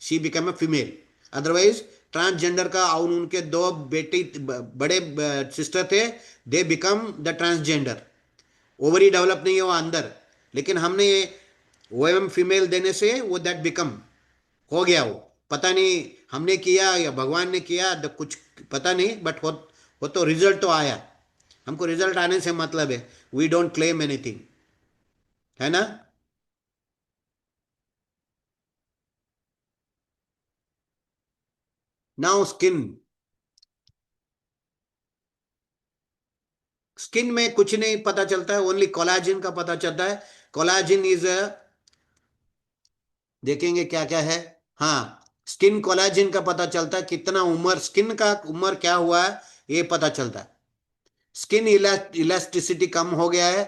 [SPEAKER 1] she become a female. Otherwise transgender का, और उनके दो बेटी बड़े सिस्टर थे, they become the transgender, ovary develop नहीं हुआ अंदर, लेकिन हमने ओएम फीमेल देने से वो दैट बिकम हो गया। वो पता नहीं हमने किया या भगवान ने किया, तो कुछ पता नहीं, बट वो तो रिजल्ट तो आया। हमको रिजल्ट आने से मतलब है, वी डोंट क्लेम एनीथिंग, है ना। नाउ स्किन, स्किन में कुछ नहीं पता चलता है, ओनली कोलाजिन का पता चलता है। कोलाजिन इज, देखेंगे क्या क्या है। हाँ, स्किन कोलाजिन का पता चलता है, कितना उम्र स्किन का उम्र क्या हुआ है ये पता चलता है। स्किन इलास्टिसिटी कम हो गया है,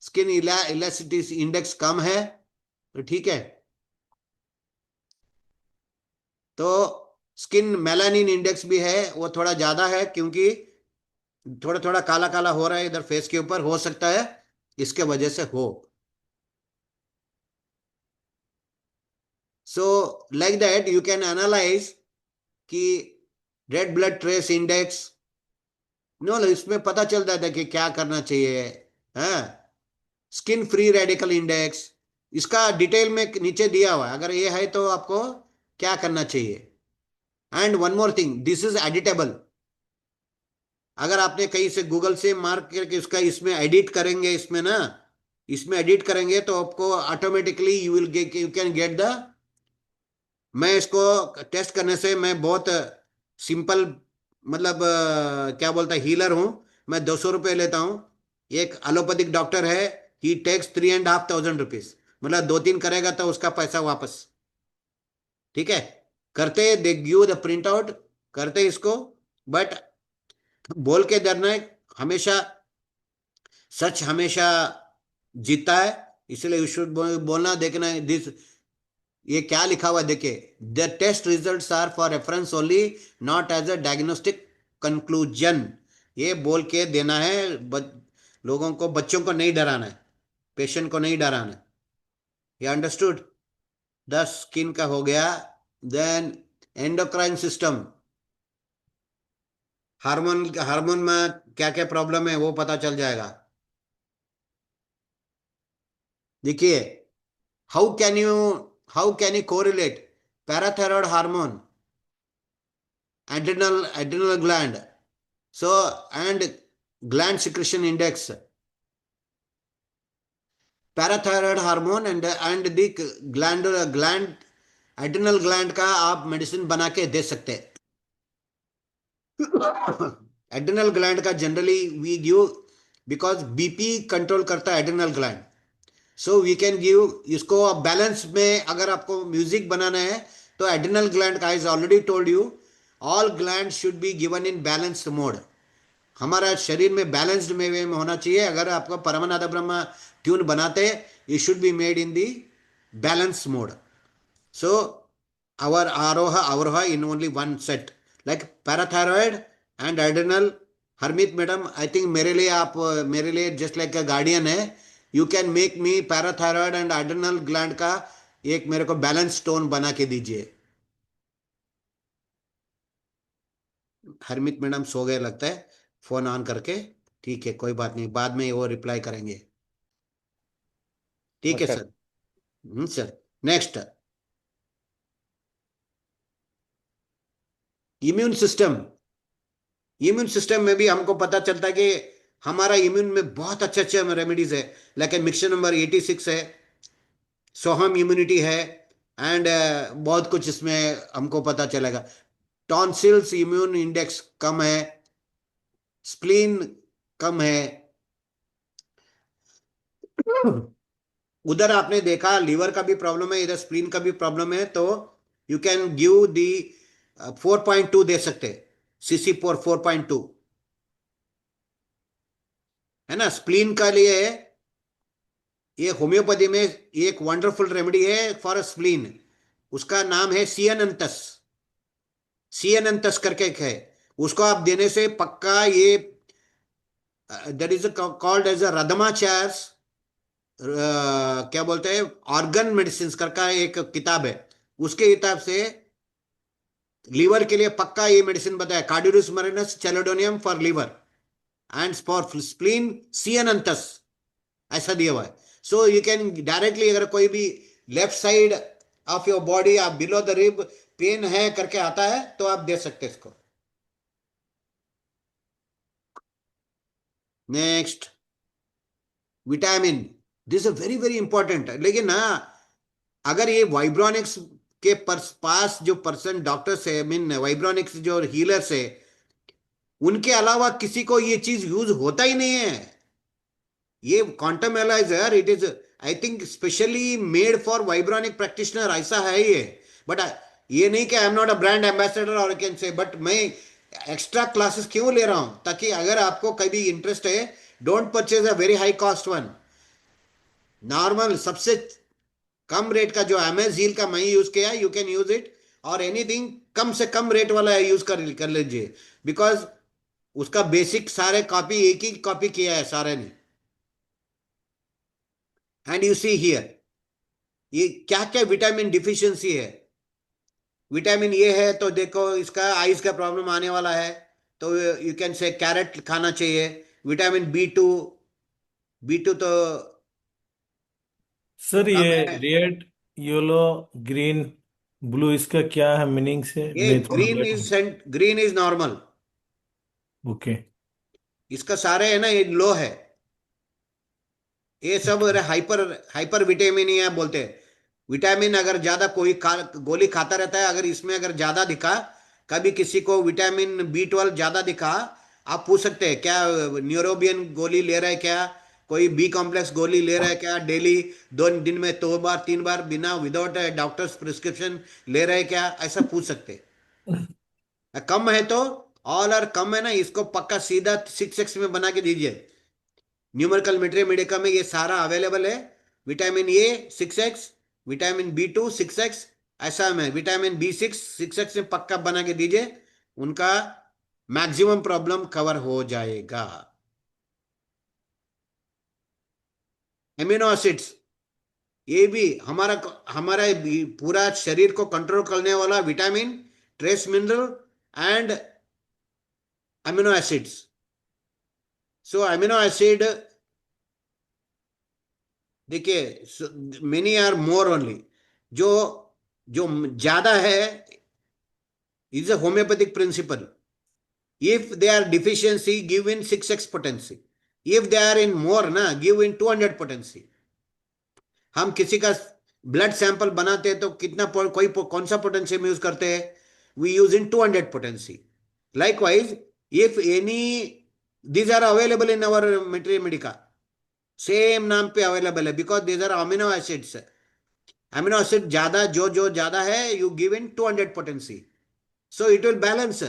[SPEAKER 1] स्किन इलास्टिसिटी इंडेक्स कम है, तो ठीक है। तो स्किन मेलानिन इंडेक्स भी है, वो थोड़ा ज्यादा है, क्योंकि थोड़ा थोड़ा काला काला हो रहा है इधर फेस के ऊपर, हो सकता है इसके वजह से हो। So like that you can analyse कि red blood trace index, no इसमें पता चलता था कि क्या करना चाहिए। हाँ, स्किन फ्री रेडिकल इंडेक्स, इसका डिटेल में नीचे दिया हुआ है, अगर ये है तो आपको क्या करना चाहिए। And one more thing, this is editable. अगर आपने कहीं से गूगल से मार्क करके उसका इसमें एडिट करेंगे, इसमें ना, इसमें एडिट करेंगे तो आपको automatically you will gate, you can get the, मैं इसको टेस्ट करने से मैं बहुत सिंपल, मतलब क्या बोलता है, हीलर हूं। मैं 200 रुपये लेता हूं। एक एलोपैथिक डॉक्टर है, ही टेक्स 3,500 रुपीज, मतलब 2-3 करेगा तो उसका पैसा वापस। ठीक है, करते they give the print out, करते इसको। बट बोल के डरना है, हमेशा सच हमेशा जीतता है। इसलिए यू शुड बोलना, देखना दिस, ये क्या लिखा हुआ है देखिए, the test results are for reference only, not as a diagnostic conclusion. ये बोल के देना है, लोगों को, बच्चों को नहीं डराना है, पेशेंट को नहीं डराना है। ये अंडरस्टूड। 10 स्किन का हो गया। Then endocrine system, hormone, hormone में क्या क्या प्रॉब्लम है वो पता चल जाएगा। देखिए, how can you, how can you correlate parathyroid hormone, adrenal gland, so, and gland secretion index, parathyroid hormone and the gland, adrenal gland का आप मेडिसिन बना के दे सकते हैं। एड्रिनल ग्लैंड का generally we give, because BP control करता है adrenal gland. So we can give इसको बैलेंस में, अगर आपको म्यूजिक बनाना है तो एड्रिनल ग्लैंड का, is already told you, all gland should be given in balanced mode. हमारा शरीर में बैलेंस्ड में होना चाहिए। अगर आपको परमानाथ ब्रह्म ट्यून बनाते, ये should be made in the balance mode. So our aroha avroha in only one set, like parathyroid and adrenal। Harmeet madam, I think मेरे लिए आप, मेरे लिए जस्ट लाइक अ गार्डियन है, you can make me parathyroid and adrenal gland का एक मेरे को बैलेंस टोन बना के दीजिए। हरमीत मैडम सो गए लगता है, फोन ऑन करके। ठीक है, कोई बात नहीं, बाद में वो रिप्लाई करेंगे। ठीक है
[SPEAKER 4] नमस्कार।
[SPEAKER 1] Sir. Sir, next, immune system. Immune system में भी हमको पता चलता है कि हमारा इम्यून में बहुत अच्छे अच्छे रेमेडीज है, लेकिन मिक्सचर नंबर 86 है, सोहम इम्यूनिटी है, एंड बहुत कुछ इसमें हमको पता चलेगा। टॉन्सिल्स इम्यून इंडेक्स कम है, स्प्लीन कम है। उधर आपने देखा लीवर का भी प्रॉब्लम है, इधर स्प्लीन का भी प्रॉब्लम है, तो यू कैन गिव दी 4.2 दे सकते, CC4 4.2, है ना। स्प्लीन का लिए ये होम्योपैथी में एक वंडरफुल रेमेडी है फॉर स्प्लीन, उसका नाम है सियनंतस। सियनंतस करके एक है, उसको आप देने से पक्का ये, that is called as a रदमाचार्स, क्या बोलते हैं, ऑर्गन मेडिसिन करका एक किताब है, उसके हिसाब से लीवर के लिए पक्का ये मेडिसिन बताया, carduus marianus chelidonium for liver, and for spleen ceanothus, ऐसा दिया हुआ है। सो यू कैन डायरेक्टली, अगर कोई भी left side of your body, आप बिलो द रिब पेन है करके आता है, तो आप दे सकते हैं इसको। Next, vitamin, this is very very important. लेकिन ना, अगर ये वाइब्रोनिक्स के पास जो पर्सन डॉक्टर्स है, मीन वाइब्रोनिक्स जो हीलर्स है, उनके अलावा किसी को ये चीज यूज होता ही नहीं है। ये quantum analyser, it is, I think specially made for vibronic practitioner, ऐसा है ये। बट ये नहीं कि आई am not a brand ambassador और कैन से, बट मैं एक्स्ट्रा क्लासेस क्यों ले रहा हूं, ताकि अगर आपको कभी इंटरेस्ट है, don't purchase a very high cost one. Normal सबसे कम रेट का जो अमेजील का मैं यूज किया, यू कैन यूज इट, और एनीथिंग कम से कम रेट वाला यूज कर लीजिए, बिकॉज उसका बेसिक सारे कॉपी एक ही कॉपी किया है सारे ने। एंड यू सी हियर, ये क्या क्या विटामिन डिफिशियंसी है। विटामिन ए है तो देखो, इसका आइज का प्रॉब्लम आने वाला है, तो यू कैन से कैरेट खाना चाहिए। विटामिन B2, B2 तो
[SPEAKER 3] सर
[SPEAKER 1] कम
[SPEAKER 3] ये
[SPEAKER 1] है।
[SPEAKER 3] रेड, येलो, ग्रीन, ब्लू, इसका क्या है मीनिंग से
[SPEAKER 1] ये
[SPEAKER 3] मैं थोड़ा
[SPEAKER 1] ग्रीन
[SPEAKER 3] देखूं।
[SPEAKER 1] Is green is normal.
[SPEAKER 3] Okay.
[SPEAKER 1] इसका सारे है ना, ये लो है। ये सब हाइपर हाइपर विटामिन बोलते हैं। विटामिन अगर ज्यादा गोली खाता रहता है, अगर इसमें अगर ज्यादा दिखा, कभी किसी को विटामिन B12 ज्यादा दिखा, आप पूछ सकते हैं क्या न्यूरोबियन गोली ले रहा है क्या, कोई बी कॉम्प्लेक्स गोली ले रहा है क्या डेली, 2 दिन में 2 बार 3 बार बिना विदाउट डॉक्टर्स प्रिस्क्रिप्शन ले रहे हैं क्या, ऐसा पूछ सकते हैं। कम है तो ऑल और कम है ना, इसको पक्का सीधा 6x में बना के दीजिए। न्यूमेरिकल मेट्रिया में ये सारा अवेलेबल है। Vitamin A 6x, vitamin B2 6x, ऐसा में विटामिन B6 6x में पक्का बना के दीजिए, उनका मैक्सिमम प्रॉब्लम कवर हो जाएगा। एमिनो एसिड्स, ये भी हमारा हमारा पूरा शरीर को कंट्रोल करने वाला vitamin, trace mineral and amino acids. So amino acid, देखिए मेनी आर मोर ओनली, जो जो ज्यादा है is a homeopathic principle. If they are deficiency, give in 6x potency. If they are in more, na, give in 200 potency. हम किसी का blood sample बनाते हैं तो कितना कोई कौन सा पोटेंसी में यूज करते हैं, we use in 200 potency. Likewise, if any these are available in our medica, same नाम पे अवेलेबल है, because these are amino acids. Amino acid ज्यादा, जो ज्यादा है, you give in 200 potency, so it will balance.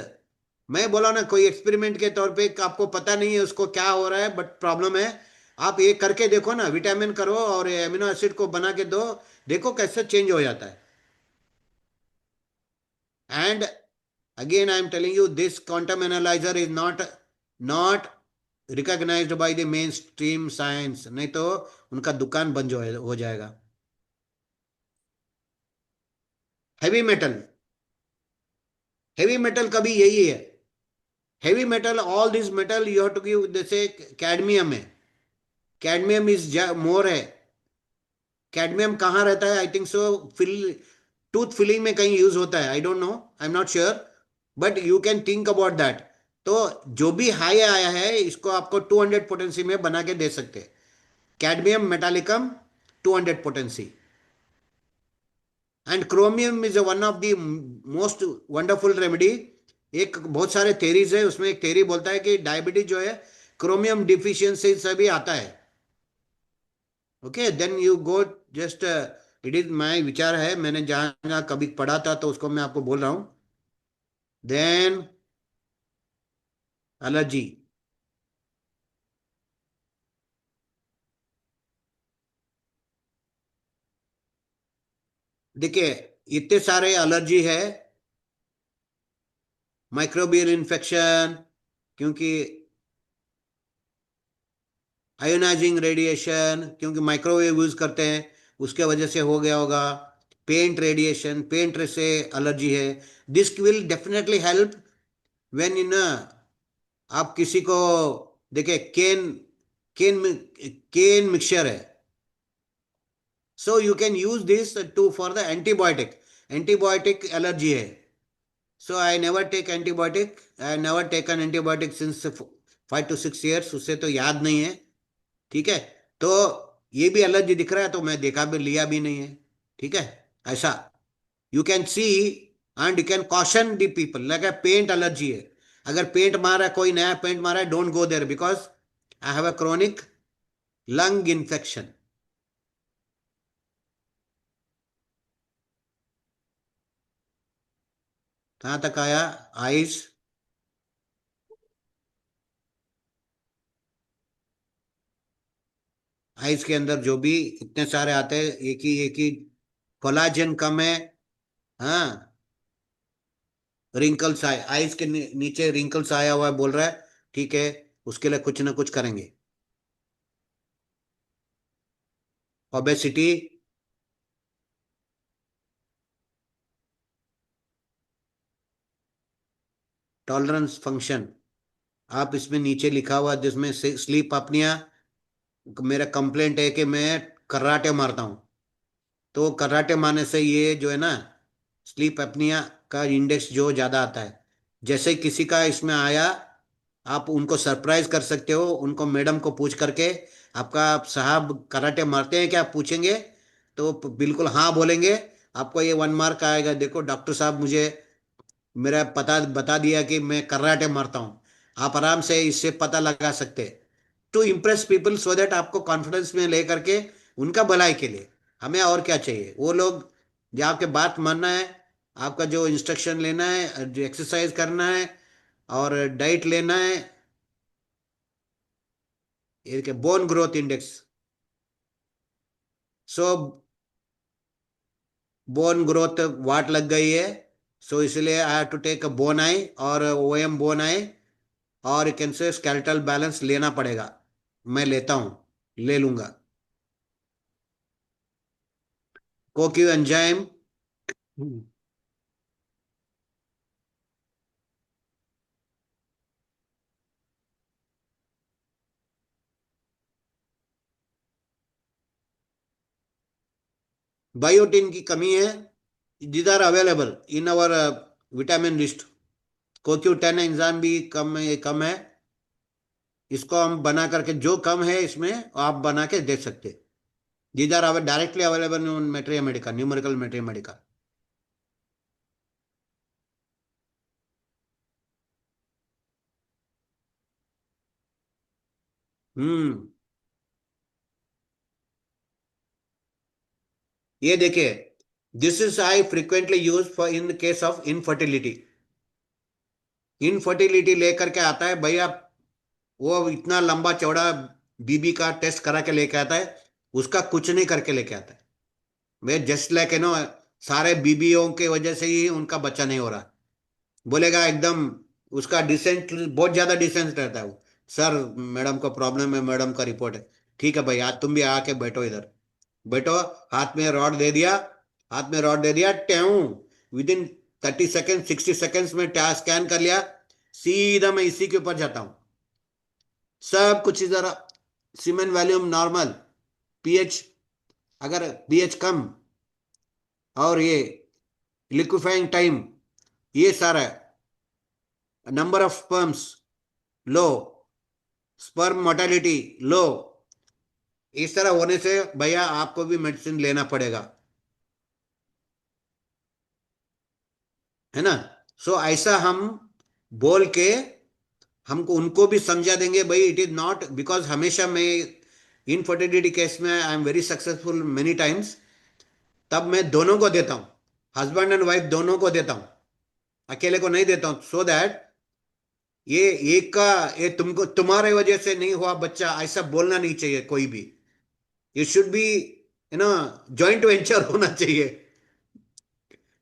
[SPEAKER 1] मैं बोला ना, कोई एक्सपेरिमेंट के तौर पे आपको पता नहीं है उसको क्या हो रहा है, बट प्रॉब्लम है, आप ये करके देखो ना, विटामिन करो और एमिनो एसिड को बना के दो, देखो कैसे चेंज हो जाता है। And again I am telling you, this quantum analyser is not recognised by the main stream science, नहीं तो उनका दुकान बंद हो जाएगा। हैवी मेटल, हैवी मेटल कभी यही है। Heavy metal, all this metal you have to give, जैसे कैडमियम है, कैडमियम इज मोर है। कैडमियम कहाँ रहता है, I think so tooth filling में कहीं यूज होता है, I don't know, I am not sure, but you can think about that. तो जो भी हाई आया है, इसको आपको 200 पोटेंसी में बना के दे सकते हैं। Cadmium metallicum 200 potency. And chromium is one of the most wonderful remedy. एक बहुत सारे थेरीज है, उसमें एक थेरी बोलता है कि डायबिटीज जो है क्रोमियम डिफिशियंसी से भी आता है। Okay, then you go, just it is my विचार है, मैंने जहां जहां कभी पढ़ा था तो उसको मैं आपको बोल रहा हूं। देन एलर्जी, देखिए इतने सारे एलर्जी है। माइक्रोबियल इन्फेक्शन, क्योंकि आयोनाइजिंग रेडिएशन, क्योंकि माइक्रोवेव यूज करते हैं, उसके वजह से हो गया होगा। पेंट रेडिएशन, पेंट से एलर्जी है। This will definitely help when in, आप किसी को, देखिए केन केन मिक्सचर है, so you can use this to for the antibiotic, antibiotic allergy है। So I never take antibiotic, I never taken antibiotic since 5 to 6 years, उससे तो याद नहीं है। ठीक है, तो ये भी एलर्जी दिख रहा है तो मैं देखा भी, लिया भी नहीं है। ठीक है, ऐसा you can see, and you can caution the people, like paint allergy है, अगर पेंट मारा है, कोई नया पेंट मारा है, don't go there, because I have a chronic lung infection. कहाँ तक आया? आइज, आइज के अंदर जो भी इतने सारे आते हैं, एक ही कोलाजन कम है। हाँ, रिंकल्स आए, आइज के नीचे रिंकल्स आया हुआ है, बोल रहा है, ठीक है, उसके लिए कुछ ना कुछ करेंगे। ओबेसिटी, टॉलरेंस फंक्शन, आप इसमें नीचे लिखा हुआ जिसमें स्लीप अपनिया, मेरा कंप्लेंट है कि मैं कराटे मारता हूँ, तो कराटे मारने से ये जो है ना, स्लीप एपनिया का इंडेक्स जो ज़्यादा आता है। जैसे ही किसी का इसमें आया, आप उनको सरप्राइज कर सकते हो, उनको मैडम को पूछ करके, आपका साहब कराटे मारते हैं क्या, आप पूछेंगे तो बिल्कुल हाँ बोलेंगे, आपको ये 1 मार्क आएगा। देखो डॉक्टर साहब, मुझे मेरा पता बता दिया कि मैं कराटे मारता हूँ। आप आराम से इससे पता लगा सकते हैं। To impress people so that आपको कॉन्फिडेंस में ले करके, उनका भलाई के लिए। हमें और क्या चाहिए, वो लोग जो आपके बात मानना है, आपका जो इंस्ट्रक्शन लेना है, जो एक्सरसाइज करना है और डाइट लेना है। ये bone growth index, so bone growth वाट लग गई है, सो इसलिए I have to take a bone आई और ओएम बोन आई, और कैन से स्केलेटल बैलेंस लेना पड़ेगा। मैं लेता हूँ, ले लूंगा। कोक्यू एंजाइम, बायोटिन की कमी है। These are available in our vitamin list. CoQ 10 enzyme भी कम है। इसको हम बना करके, जो कम है इसमें आप बना के दे सकते। These are directly available in materia medica, numerical materia medica. Hmm. ये देखिए, this is I frequently use for in case of infertility. Infertility लेकर के आता है भैया, वो इतना लंबा चौड़ा बीबी का टेस्ट करा के लेके आता है, उसका कुछ नहीं करके लेके आता है। मैं जस्ट लाइक नो, सारे बीबीओं के वजह से ही उनका बच्चा नहीं हो रहा। बोलेगा एकदम, उसका डिसेंट बहुत ज्यादा डिसेंट रहता है वो। सर, मैडम को प्रॉब्लम है, मैडम का रिपोर्ट है। ठीक है भाई, आज तुम भी आके बैठो इधर, बैठो। हाथ में रॉड दे दिया, हाथ में रॉड दे दिया, ट्याऊ, विद इन 30 सेकेंड 60 सेकेंड्स में स्कैन कर लिया, सीधा मैं इसी के ऊपर जाता हूँ। सब कुछ इधर, सीमेन वॉल्यूम नॉर्मल, पीएच, अगर पीएच कम, और ये लिक्विफाइंग टाइम, ये सारा, number of sperms low, sperm mortality low, इस तरह होने से भैया आपको भी मेडिसिन लेना पड़ेगा, है ना। सो ऐसा हम बोल के, हमको उनको भी समझा देंगे भाई, इट इज नॉट बिकॉज, हमेशा मैं इनफर्टिलिटी केस में आई am very successful many times, तब मैं दोनों को देता हूँ, हस्बैंड एंड वाइफ दोनों को देता हूँ, अकेले को नहीं देता हूँ। सो दैट ये एक का, ये तुमको तुम्हारे वजह से नहीं हुआ बच्चा, ऐसा बोलना नहीं चाहिए कोई भी। ये शुड बी, जॉइंट वेंचर होना चाहिए।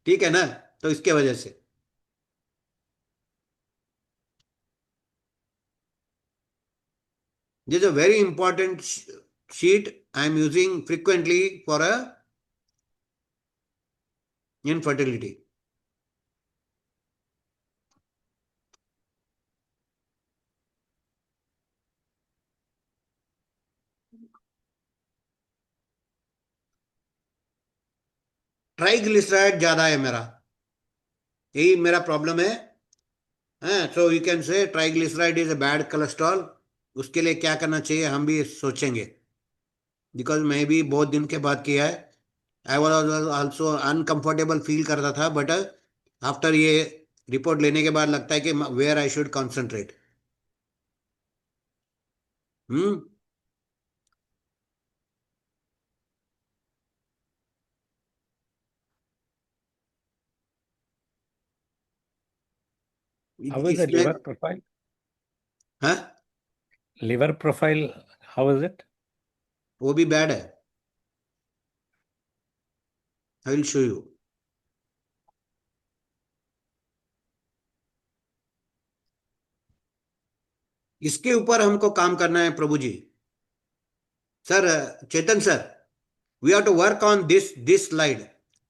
[SPEAKER 1] ठीक है ना। तो इसके वजह से this is a very important sheet I am using frequently for a infertility. Triglyceride ज्यादा है मेरा, यही मेरा प्रॉब्लम है। सो यू कैन से triglyceride is a bad cholesterol. उसके लिए क्या करना चाहिए, हम भी सोचेंगे, बिकॉज मैं भी बहुत दिन के बाद किया है। I was also uncomfortable feel करता था, बट आफ्टर ये रिपोर्ट लेने के बाद लगता है कि where I should concentrate. Hmm.
[SPEAKER 4] How is the
[SPEAKER 1] इसमें,
[SPEAKER 4] liver profile?
[SPEAKER 1] हाँ,
[SPEAKER 4] Liver profile, how is it?
[SPEAKER 1] वो भी बैड है। I will show you. इसके ऊपर हमको काम करना है Prabhu ji. Sir, Chetan sir, we have to work on this slide.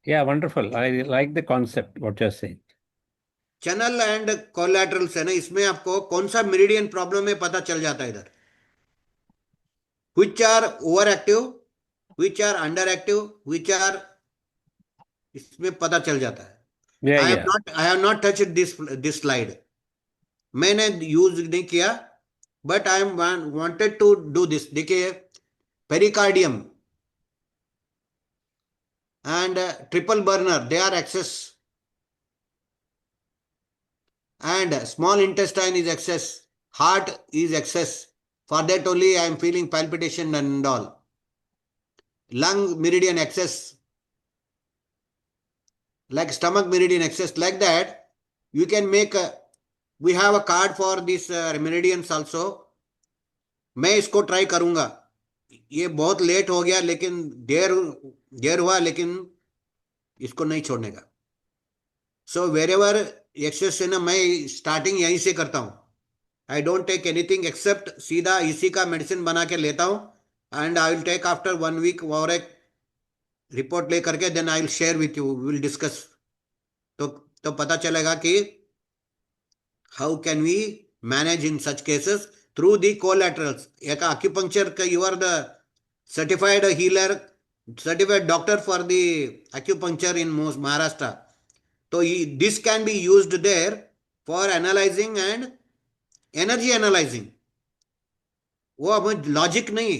[SPEAKER 4] Yeah, wonderful. I like the concept, what you're saying.
[SPEAKER 1] Channel and collaterals है ना, इसमें आपको कौन सा मेरिडियन प्रॉब्लम है पता चल जाता है इधर। Which are over active, which are under active, which are इसमें पता चल जाता है.
[SPEAKER 4] Yeah,
[SPEAKER 1] I
[SPEAKER 4] yeah.
[SPEAKER 1] have not touched this slide. मैंने यूज नहीं किया, but I am wanted to do this. देखिए, pericardium and triple burner, they are excess, and small intestine is excess, heart is excess. For that only I am feeling palpitation and all. Lung meridian excess, like stomach meridian excess, like that. You can make we have a card for these meridians also. मैं इसको try करूंगा. ये बहुत late हो गया, लेकिन देर देर हुआ, लेकिन इसको नहीं छोड़ने का. सो वेर एवर एक्सेस है ना, मैं स्टार्टिंग यहीं से करता हूँ. I don't take anything except सीधा इसी का मेडिसिन बना के लेता हूँ. And I will take after 1 week और एक रिपोर्ट ले करके, then I will share with you, will discuss. तो पता चलेगा कि how can we manage in such cases through the collaterals. एक acupuncture का, you are the certified healer, certified doctor for the acupuncture in most Maharashtra. So this can be used there for analyzing and energy analyzing. वो हमें logic नहीं,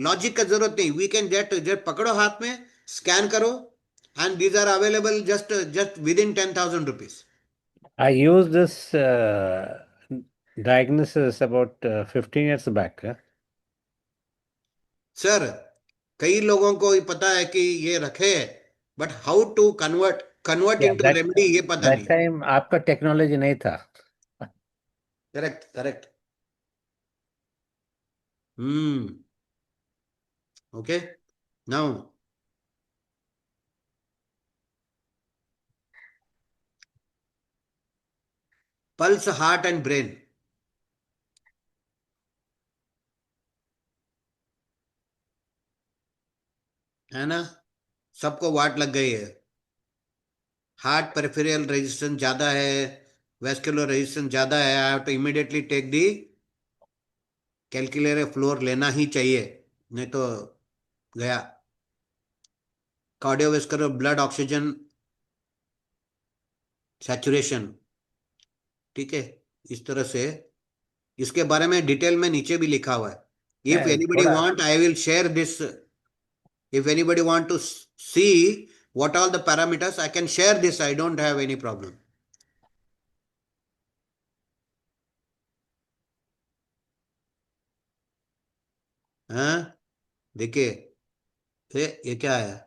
[SPEAKER 1] logic का जरूरत नहीं. We can just पकड़ो हाथ में, स्कैन करो, and these are available just just within 10,000 rupees.
[SPEAKER 4] I used this diagnosis about 15 years back.
[SPEAKER 1] Sir, कई लोगों को ये पता है कि ये रखे है, but how to convert
[SPEAKER 4] Yeah,
[SPEAKER 1] into remedy ये पता
[SPEAKER 4] that
[SPEAKER 1] नहीं.
[SPEAKER 4] time आपका टेक्नोलॉजी नहीं था.
[SPEAKER 1] Correct, correct. Okay. Now pulse, heart and brain, है ना. सबको वाट लग गई है. हार्ट पेरिफेरल रेजिस्टेंस ज्यादा है, वेस्कुलर रेजिस्टेंस ज्यादा है. I have to immediately take the calculator floor, लेना ही चाहिए, नहीं तो गया. कार्डियोवेस्कुलर ब्लड ऑक्सीजन सैचुरेशन, ठीक है. इस तरह से इसके बारे में डिटेल में नीचे भी लिखा हुआ है. इफ
[SPEAKER 4] Yeah,
[SPEAKER 1] एनीबडी
[SPEAKER 4] थोड़ा
[SPEAKER 1] want, I will share this. If anybody want to see what all the parameters, I can share this. I don't have any problem. हाँ, देखिए, ये क्या है?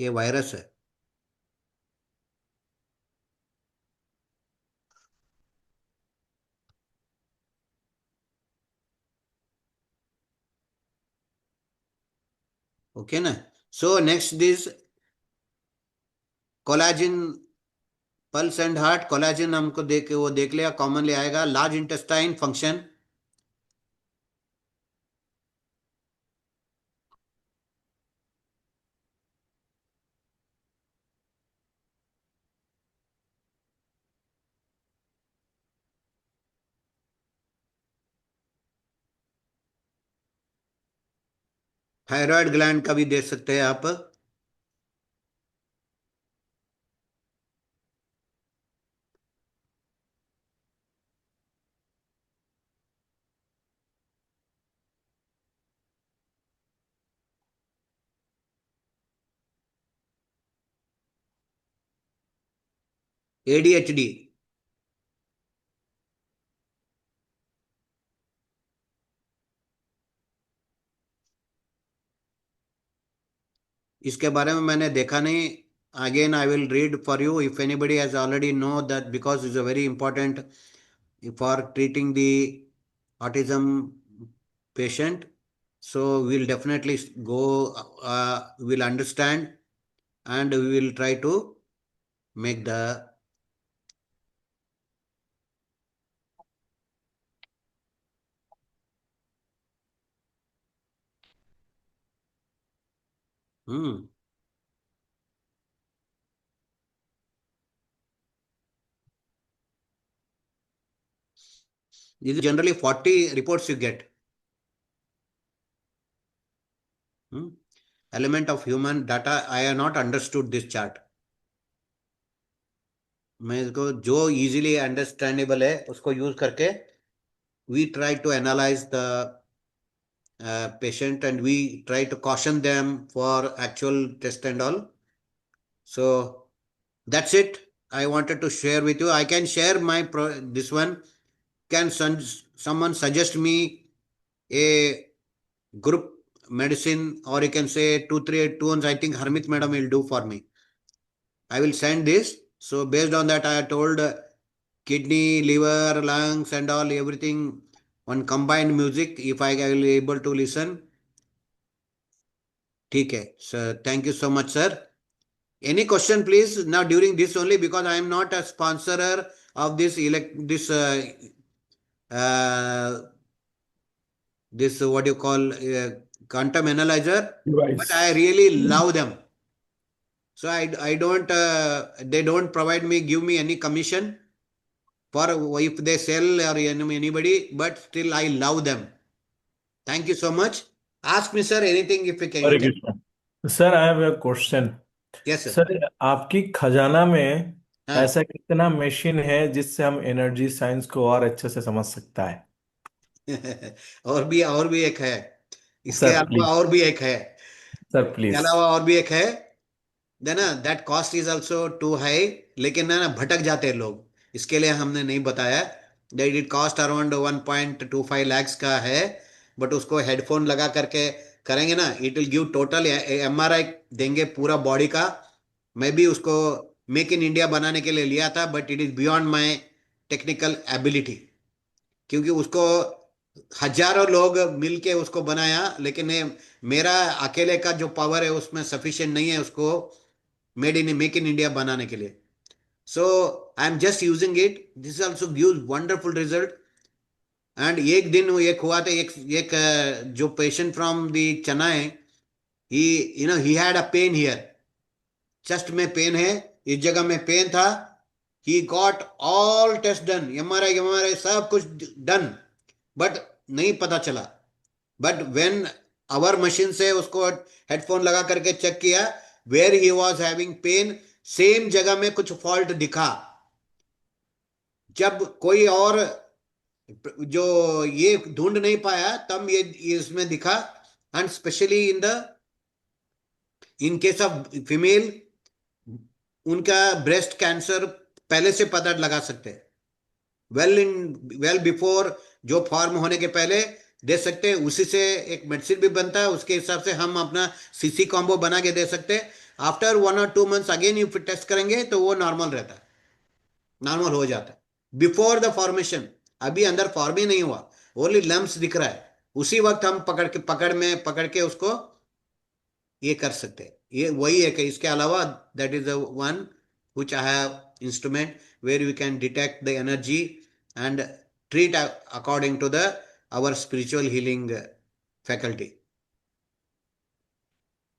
[SPEAKER 1] ये वायरस है. ओके ना. So next this collagen, pulse and heart. Collagen हमको वो देख लिया, कॉमनली आएगा. Large intestine function, thyroid gland का भी देख सकते हैं आप. ADHD, इसके बारे में मैंने देखा नहीं. Again I will read for you. If anybody has already know that, because is a very important for treating the autism patient. So we'll definitely go, we'll understand, and we will try to make the hmm. This is generally 40 reports you get. Element of human data, I have not understood this chart. मैं इसको जो easily understandable है उसको use करके we try to analyze the patient and we try to caution them for actual test and all. So that's it. I wanted to share with you. I can share my this one. Can someone suggest me a group medicine, or you can say 2382 I think Harmit madam will do for me. I will send this. So based on that, I told kidney, liver, lungs, and all everything on combined music. If I will be able to listen, ठीक है. So thank you so much, sir. Any question, please? Now during this only, because I am not a sponsor of this this what you call quantum analyzer, but I really love them. So I don't they don't provide me, give me any commission for if they sell or anybody, but still I love them. Thank you so much. Ask me, sir, anything if you can.
[SPEAKER 3] Hare Krishna sir I have a question
[SPEAKER 1] Yes, sir.
[SPEAKER 3] Sir आपकी खजाना में
[SPEAKER 1] हाँ.
[SPEAKER 3] ऐसा कितना machine है जिससे हम energy science को और अच्छे से समझ सकता है
[SPEAKER 1] और भी एक है. इसके
[SPEAKER 3] सर
[SPEAKER 1] अलावा
[SPEAKER 3] प्लीज
[SPEAKER 1] और भी एक है.
[SPEAKER 3] सर
[SPEAKER 1] इसके
[SPEAKER 3] प्लीज
[SPEAKER 1] अलावा और भी एक है. देना that cost is also too high. लेकिन ना भटक जाते हैं लोग. इसके लिए हमने नहीं बताया. That it cost around 1.25 lakhs का है. बट उसको हेडफोन लगा करके करेंगे ना, it will give total MRI देंगे पूरा बॉडी का. मैं भी उसको मेक इन इंडिया बनाने के लिए लिया था, but it is beyond my technical ability. क्योंकि उसको हजारों लोग मिलके उसको बनाया, लेकिन मेरा अकेले का जो पावर है उसमें सफिशिएंट नहीं है उसको मेक इन इंडिया बनाने के लिए. So I am just using it. This also gives wonderful result. And एक दिन एक हुआ था, एक जो patient from the Chennai, he he had a pain here. Chest में पेन है, इस जगह में पेन था. He got all test done, MRI सब कुछ डन, बट नहीं पता चला. बट वेन आवर मशीन से उसको हेडफोन लगा करके चेक किया, where he was having pain, same जगह में कुछ फॉल्ट दिखा. जब कोई और जो ये ढूंढ नहीं पाया, तब ये इसमें दिखा. And specially in case of female, उनका ब्रेस्ट कैंसर पहले से पता लगा सकते हैं. वेल बिफोर, जो फॉर्म होने के पहले दे सकते हैं. उसी से एक मेडिसिन भी बनता है. उसके हिसाब से हम अपना CC कॉम्बो बना के दे सकते हैं. After 1 or 2 months again if test करेंगे तो वो नॉर्मल रहता है, नॉर्मल हो जाता है. बिफोर द फॉर्मेशन, अभी अंदर फॉर्म ही नहीं हुआ, ओनली लम्स दिख रहा है, उसी वक्त हम पकड़ के उसको ये कर सकते हैं. ये वही है कि इसके अलावा that is the one which I have instrument where we can detect the energy and treat according to the our spiritual healing faculty.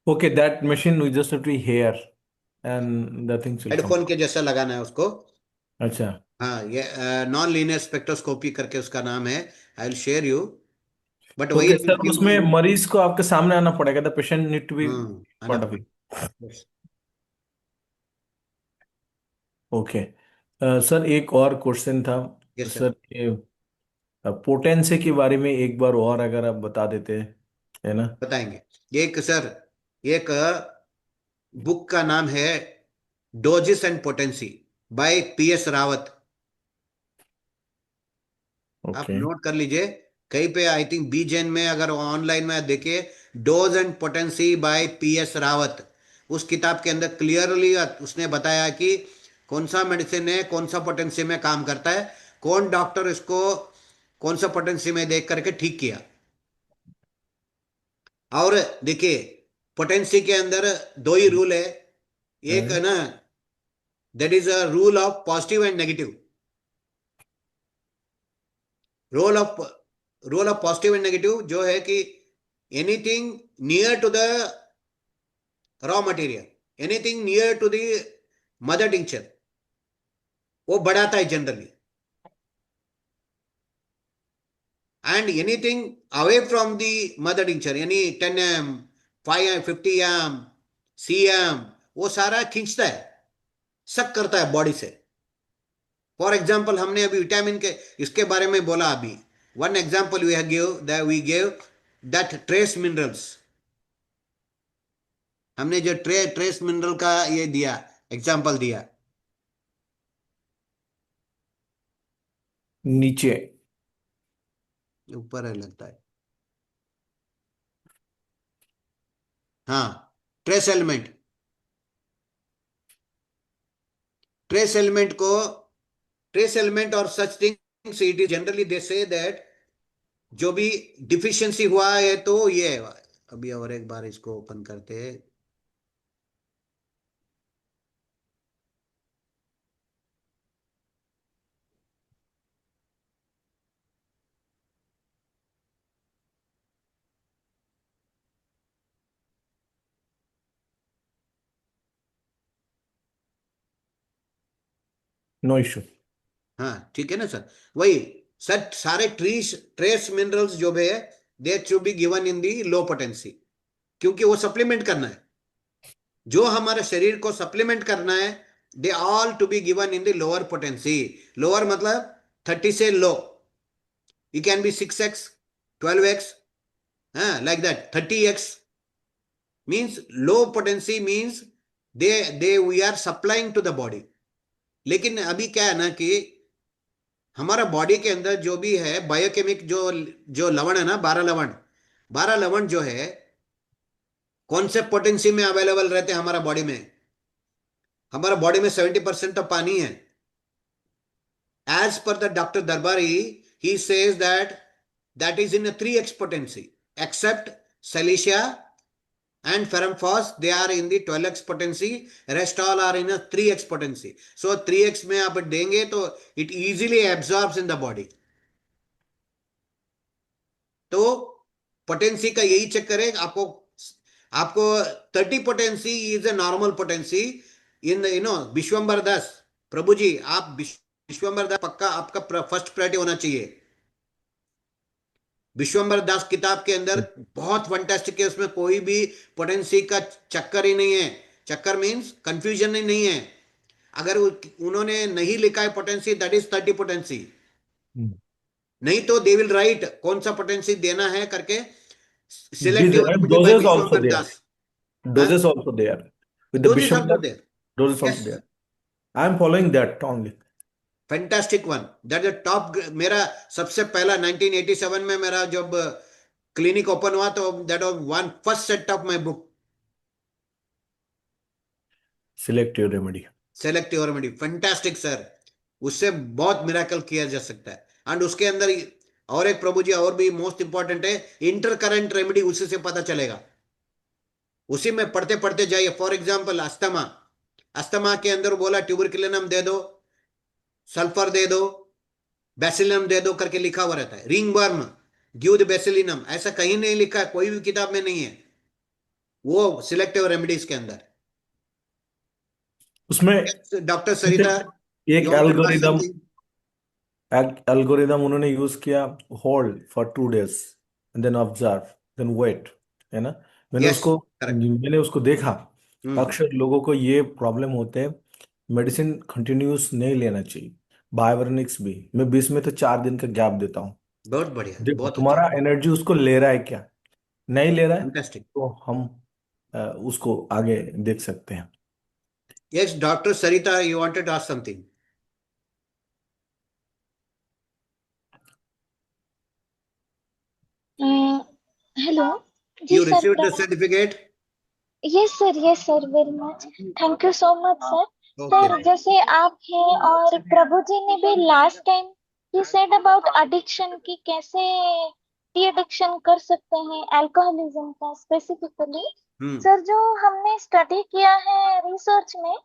[SPEAKER 3] Okay that machine we just have to hear and the things will come
[SPEAKER 1] headphone के जैसा लगाना है उसको.
[SPEAKER 3] अच्छा
[SPEAKER 1] हाँ, ये non linear spectroscopy करके उसका नाम है. I will share you. But वही
[SPEAKER 3] ओके सर उसमें मरीज को आपके सामने आना पड़ेगा the patient need to be
[SPEAKER 1] आना
[SPEAKER 3] part of it
[SPEAKER 1] Yes.
[SPEAKER 3] Okay sir एक और क्वेश्चन था
[SPEAKER 1] Yes, sir.
[SPEAKER 3] सर ये पोटेंसी के बारे में एक बार और अगर आप बता देते है ना
[SPEAKER 1] बताएंगे. एक सर, एक बुक का नाम है doses and potency by PS Rawat. आप
[SPEAKER 3] ओके
[SPEAKER 1] नोट कर लीजिए. कहीं पे आई थिंक बीजेन में अगर ऑनलाइन में देखिए, dose and potency by PS Rawat. उस किताब के अंदर क्लियरली उसने बताया कि कौन सा मेडिसिन है, कौन सा पोटेंसी में काम करता है, कौन डॉक्टर इसको कौन सा पोटेंसी में देख करके ठीक किया. और देखिए, पोटेंसी के अंदर दो ही रूल है. एक है ना, that is a rule of positive and negative. Role of positive and negative जो है कि anything near to the raw material, anything near to the mother tincture, वो बढ़ाता है generally. And anything away from the mother tincture, यानी 10 mm, 50 M CM, वो सारा खींचता है, सक करता है बॉडी से। फॉर एग्जाम्पल हमने अभी विटामिन के इसके बारे में बोला अभी, one example we give that trace minerals, हमने जो ट्रेस मिनरल का ये दिया, एग्जाम्पल दिया,
[SPEAKER 3] नीचे
[SPEAKER 1] ऊपर है लगता है, हाँ, ट्रेस एलिमेंट, ट्रेस एलिमेंट को, ट्रेस एलिमेंट और such things, it is generally they say that जो भी डिफिशियंसी हुआ है तो ये है। अभी और एक बार इसको ओपन करते हैं।
[SPEAKER 3] No issue.
[SPEAKER 1] हाँ ठीक है ना सर, वही सर, सारे ट्रेस मिनरल्स जो भी है they should be given in the low potency, क्योंकि वो सप्लीमेंट करना है, जो हमारे शरीर को सप्लीमेंट करना है, they all to be given in the lower potency. Lower मतलब 30 से लो, you can be 6x 12x, हाँ, like that 30x means low potency, means they we are supplying to the body। लेकिन अभी क्या है ना कि हमारा बॉडी के अंदर जो भी है बायोकेमिक जो जो लवण है ना, 12 लवण जो है कौन से पोटेंसी में अवेलेबल रहते हैं हमारा बॉडी में? हमारा बॉडी में 70% तो पानी है। एज पर द डॉक्टर दरबारी, he says that is in a 3x potency, except Cilicia and ferrum phos, they are in the 12x potency, rest all are in a 3x potency। so 3x में आप देंगे तो it easily absorbs in the body। तो potency का यही चक्कर है, आपको आपको 30 potency is a normal potency in Vishwambhar Das Prabhu ji, आप विश्वंबर दास पक्का आपका फर्स्ट प्रायोरिटी होना चाहिए। विश्वंबर दास किताब के अंदर बहुत फंटास्टिक है, उसमें कोई भी पोटेंसी का चक्कर ही नहीं है। चक्कर मीन्स कंफ्यूजन ही नहीं है। अगर उन्होंने नहीं लिखा है पोटेंसी, दैट इज 30 पोटेंसी, नहीं तो दे विल राइट कौन सा पोटेंसी देना है करके, selective remedy by
[SPEAKER 3] doses also
[SPEAKER 1] Vishwambhar
[SPEAKER 3] there,
[SPEAKER 1] Das.
[SPEAKER 3] doses also there with the
[SPEAKER 1] Doses also
[SPEAKER 3] Bishwambar,
[SPEAKER 1] there,
[SPEAKER 3] doses also
[SPEAKER 1] yes,
[SPEAKER 3] there। I am following that only।
[SPEAKER 1] Fantastic one, that is top. मेरा सबसे पहला 1987 में मेरा जब क्लिनिक ओपन हुआ तो that was one first set of my book,
[SPEAKER 3] Selective remedy।
[SPEAKER 1] Selective remedy, fantastic sir. उससे बहुत मिराकल किया जा सकता है। एंड उसके अंदर और एक प्रभु जी और भी मोस्ट इंपॉर्टेंट है, इंटर करंट रेमेडी, उसी से पता चलेगा। उसी में पढ़ते पढ़ते जाइए। फॉर एग्जाम्पल अस्थमा, अस्थमा के अंदर बोला ट्यूबरकुलिनम दे दो, सल्फर दे दो, बेसिलिनम दे दो करके लिखा हुआ रहता है। रिंग वर्म गिव द बेसिलिनम, ऐसा कहीं नहीं लिखा है, कोई भी किताब में नहीं है, वो सिलेक्टिव रेमेडीज के अंदर।
[SPEAKER 3] उसमें
[SPEAKER 1] डॉक्टर सरिता,
[SPEAKER 3] एक
[SPEAKER 1] you wanted to ask
[SPEAKER 3] algorithm,
[SPEAKER 1] something?
[SPEAKER 3] Algorithm उन्होंने यूज किया, hold for 2 days and then observe then wait, है ना।
[SPEAKER 1] Yes, correct.
[SPEAKER 3] मैंने उसको देखा। अक्सर लोगों को ये प्रॉब्लम होते हैं, मेडिसिन कंटिन्यूस नहीं लेना चाहिए, बायोवरनिक्स भी। मैं बीच में तो 4 दिन का गैप देता हूँ।
[SPEAKER 1] बहुत बढ़िया,
[SPEAKER 3] देखो
[SPEAKER 1] बहुत अच्छा,
[SPEAKER 3] तुम्हारा एनर्जी उसको ले रहा है क्या, नहीं ले रहा है
[SPEAKER 1] फैंटास्टिक।
[SPEAKER 3] तो हम उसको आगे देख सकते हैं।
[SPEAKER 1] Yes, doctor Sarita, you wanted to ask something?
[SPEAKER 2] Hello जी
[SPEAKER 1] you
[SPEAKER 2] sir,
[SPEAKER 1] received the certificate?
[SPEAKER 2] Yes sir very much, thank you so much sir.
[SPEAKER 1] Okay,
[SPEAKER 2] sir जैसे आप हैं और प्रभु जी ने भी लास्ट टाइम ही सेड अबाउट एडिक्शन की, कैसे टी एडिक्शन कर सकते हैं, अल्कोहलिज्म का स्पेसिफिकली। सर जो हमने स्टडी किया है रिसर्च में,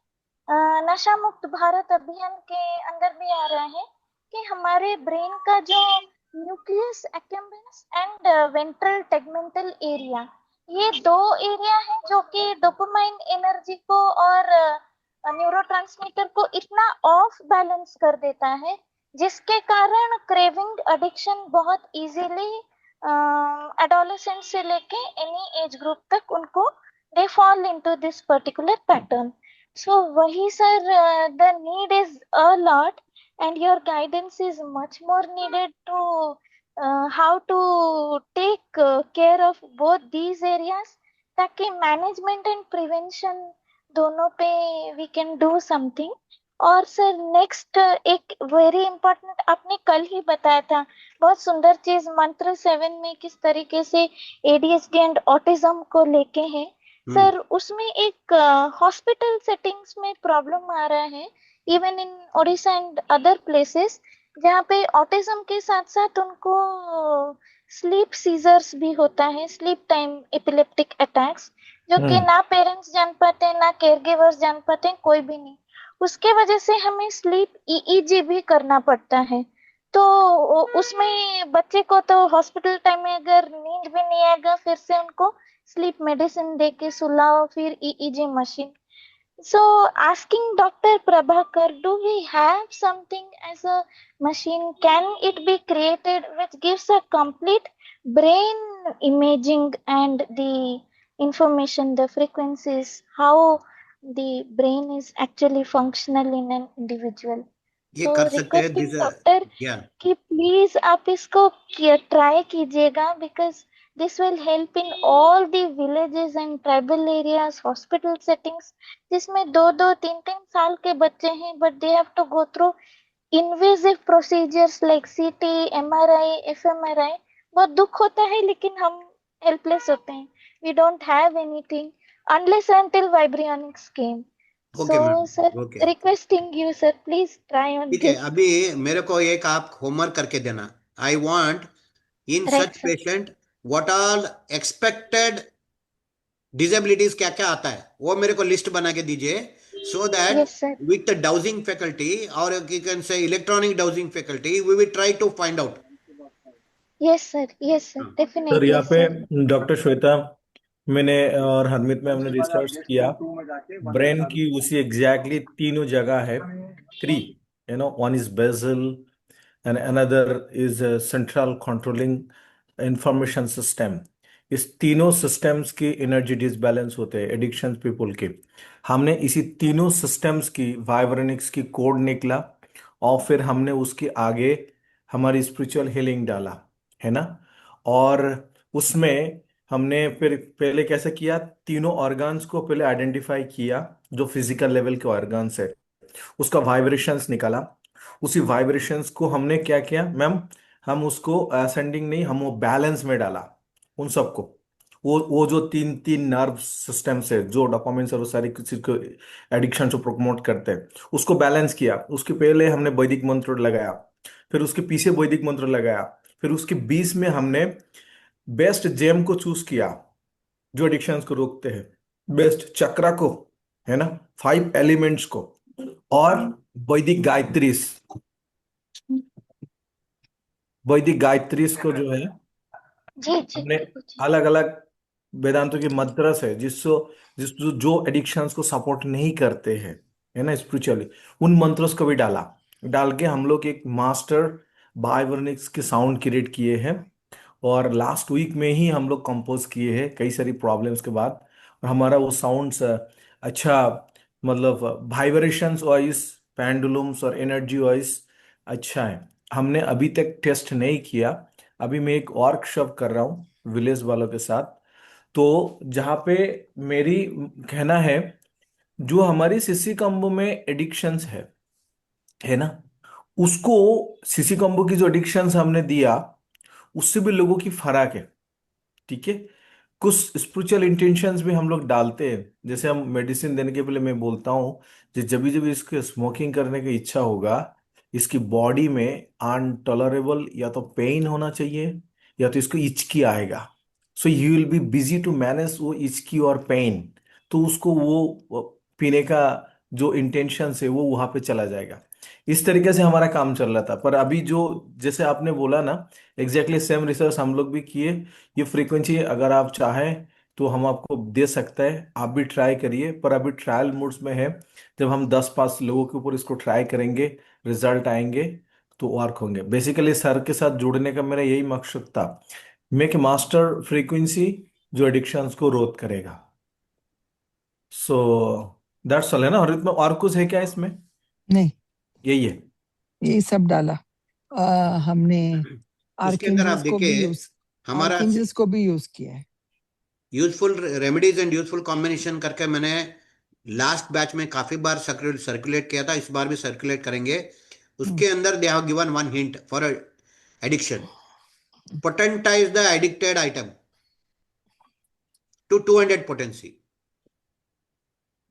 [SPEAKER 2] नशा मुक्त भारत अभियान के अंदर भी आ रहा है कि हमारे ब्रेन का जो nucleus accumbens and ventral tegmental area, ये 2 एरिया है जो कि डोपामाइन एनर्जी को और न्यूरोट्रांसमीटर को इतना ऑफ बैलेंस कर देता है, जिसके कारण क्रेविंग एडिक्शन बहुत इजीली एडोलेसेंट से लेके एनी एज ग्रुप तक उनको they fall into this particular pattern. So वही sir, the need is a lot and your guidance is much more needed to how to take care of both these areas, ताकि management and prevention दोनों पे we can do something. और sir next एक very important आपने कल ही बताया था, बहुत सुंदर चीज मंत्र 7 में किस तरीके से एडीएचडी एंड ऑटिज्म को लेके है सर. उसमें एक हॉस्पिटल सेटिंग्स में प्रॉब्लम आ रहा है even in Odisha and other places, जहाँ पे ऑटिज्म के साथ साथ उनको स्लीप सीजर्स भी होता है, स्लीप टाइम एपिलेप्टिक अटैक्स, जो कि ना पेरेंट्स जान पाते हैं ना केयर गिवर्स जान पाते हैं, कोई भी नहीं. उसके वजह से हमें स्लीप ईईजी भी करना पड़ता है. तो उसमें बच्चे को तो हॉस्पिटल टाइम में अगर नींद भी नहीं आएगा, फिर से उनको स्लीप मेडिसिन दे के सुलाओ, फिर EEG machine. So asking Dr. Prabhakar, do we have something as a machine? Can it be created which gives a complete brain imaging and the information, the frequencies, how the brain is actually functional in an individual?
[SPEAKER 1] ये
[SPEAKER 2] So
[SPEAKER 1] कर सकते हैं
[SPEAKER 2] requesting
[SPEAKER 1] this
[SPEAKER 2] doctor
[SPEAKER 1] या
[SPEAKER 2] कि please आप इसको try कीजिएगा, because this will help in all the villages and tribal areas, hospital settings, जिसमें 2-2, 3-3 साल के बच्चे हैं, but they have to go through invasive procedures like CT, MRI, FMRI. बहुत दुख होता है, लेकिन हम helpless होते हैं. We don't have anything unless until Vibrionics came.
[SPEAKER 1] Okay
[SPEAKER 2] So
[SPEAKER 1] ma'am
[SPEAKER 2] sir,
[SPEAKER 1] okay
[SPEAKER 2] requesting you sir, please try on
[SPEAKER 1] ठीक है.
[SPEAKER 2] this.
[SPEAKER 1] अभी मेरे को एक आप होमवर्क करके देना. I want in
[SPEAKER 2] Right
[SPEAKER 1] such
[SPEAKER 2] sir.
[SPEAKER 1] Patient what all expected disabilities क्या क्या आता है वो मेरे को लिस्ट बना के दीजिए, so that
[SPEAKER 2] Yes sir.
[SPEAKER 1] With the dowsing faculty और you can say electronic dowsing faculty we will try to find out.
[SPEAKER 2] Yes sir. Yes sir.
[SPEAKER 3] Sir
[SPEAKER 2] Definitely
[SPEAKER 3] यहाँ पे
[SPEAKER 2] sir.
[SPEAKER 3] डॉक्टर श्वेता, मैंने और हरमीत में हमने रिसर्च किया. ब्रेन की उसी एग्जैक्टली तीनों जगह है. 3, one is basal and another is central controlling information system. इस तीनों सिस्टम्स की एनर्जी डिसबैलेंस होते हैं एडिक्शन पीपल के. हमने इसी तीनों सिस्टम्स की वाइब्रेनिक्स की कोड निकला और फिर हमने उसके आगे हमारी स्पिरिचुअल हीलिंग डाला, है ना. और उसमें हमने फिर पहले कैसे किया, तीनों ऑर्गन्स को पहले आइडेंटिफाई किया, जो फिजिकल लेवल के ऑर्गन्स है, उसका वाइब्रेशंस निकाला. उसी वाइब्रेशंस को हमने क्या किया मैम, हम उसको असेंडिंग नहीं, हम वो बैलेंस में डाला उन सबको. वो जो तीन तीन नर्व सिस्टम्स है जो डोपामिन और वो सारी किसी को एडिक्शन को प्रमोट करते हैं, उसको बैलेंस किया. उसके पहले हमने वैदिक मंत्र लगाया, फिर उसके पीछे वैदिक मंत्र लगाया, फिर उसके बीच में हमने बेस्ट जेम को चूज किया जो एडिक्शंस को रोकते हैं, बेस्ट चक्रा को, है ना, 5 एलिमेंट्स को, और वैदिक गायत्रीस. वैदिक गायत्रीस को जो है
[SPEAKER 2] जी जी
[SPEAKER 3] हमने
[SPEAKER 2] प्रभु जी.
[SPEAKER 3] अलग अलग वेदांतों के मंत्र से जिसको जो एडिक्शंस को सपोर्ट नहीं करते हैं, है ना, स्पिरिचुअली, उन मंत्रों को भी डाल के हम लोग एक मास्टर बायोवर्निक्स के साउंड क्रिएट किए हैं. और लास्ट वीक में ही हम लोग कंपोज किए हैं कई सारी प्रॉब्लम्स के बाद. और हमारा वो साउंड्स अच्छा, मतलब वाइब्रेशंस वाइज, पेंडुलम्स और एनर्जी वाइज अच्छा है. हमने अभी तक टेस्ट नहीं किया. अभी मैं एक वर्कशॉप कर रहा हूँ विलेज वालों के साथ, तो जहाँ पे मेरी कहना है जो हमारी सीसी कम्बो में एडिक्शंस है ना, उसको सीसी कम्बो की जो एडिक्शंस हमने दिया उससे भी लोगों की फर्क है. ठीक है. कुछ स्पिरिचुअल इंटेंशंस भी हम लोग डालते हैं. जैसे हम मेडिसिन देने के पहले मैं बोलता हूँ जब जब इसके स्मोकिंग करने की इच्छा होगा, इसकी बॉडी में अनटॉलरेबल या तो पेन होना चाहिए या तो इसको इचकी आएगा. So you will be busy to manage वो इचकी और पेन. तो उसको वो पीने का जो इंटेंशन है वो वहां पे चला जाएगा. इस तरीके से हमारा काम चल रहा था. पर अभी जो जैसे आपने बोला ना, एग्जैक्टली सेम रिसर्च हम लोग भी किए. ये फ्रीक्वेंसी अगर आप चाहें तो हम आपको दे सकते हैं, आप भी ट्राई करिए. पर अभी ट्रायल मोड्स में है. जब हम 10-5 लोगों के ऊपर इसको ट्राई करेंगे, रिजल्ट आएंगे तो वर्क होंगे. बेसिकली सर के साथ जुड़ने का मेरा यही मकसद था. मेक ए मास्टर फ्रीक्वेंसी जो एडिक्शंस को रोध करेगा. सो दैट्स ऑल है ना. और और कुछ है क्या इसमें?
[SPEAKER 5] नहीं,
[SPEAKER 3] यही है.
[SPEAKER 5] ये सब डाला. हमने
[SPEAKER 1] उसके अंदर आप
[SPEAKER 5] आर्केंजल्स को भी
[SPEAKER 1] देखिए
[SPEAKER 5] यूज
[SPEAKER 1] हमारा
[SPEAKER 5] आर्केंजल्स को भी यूज किया है.
[SPEAKER 1] Useful remedies and useful combination करके मैंने लास्ट बैच में काफी बार सर्कुलेट किया था, इस बार भी सर्कुलेट करेंगे. उसके अंदर they have given one hint for addiction. Potentise the addicted item to 200 potency.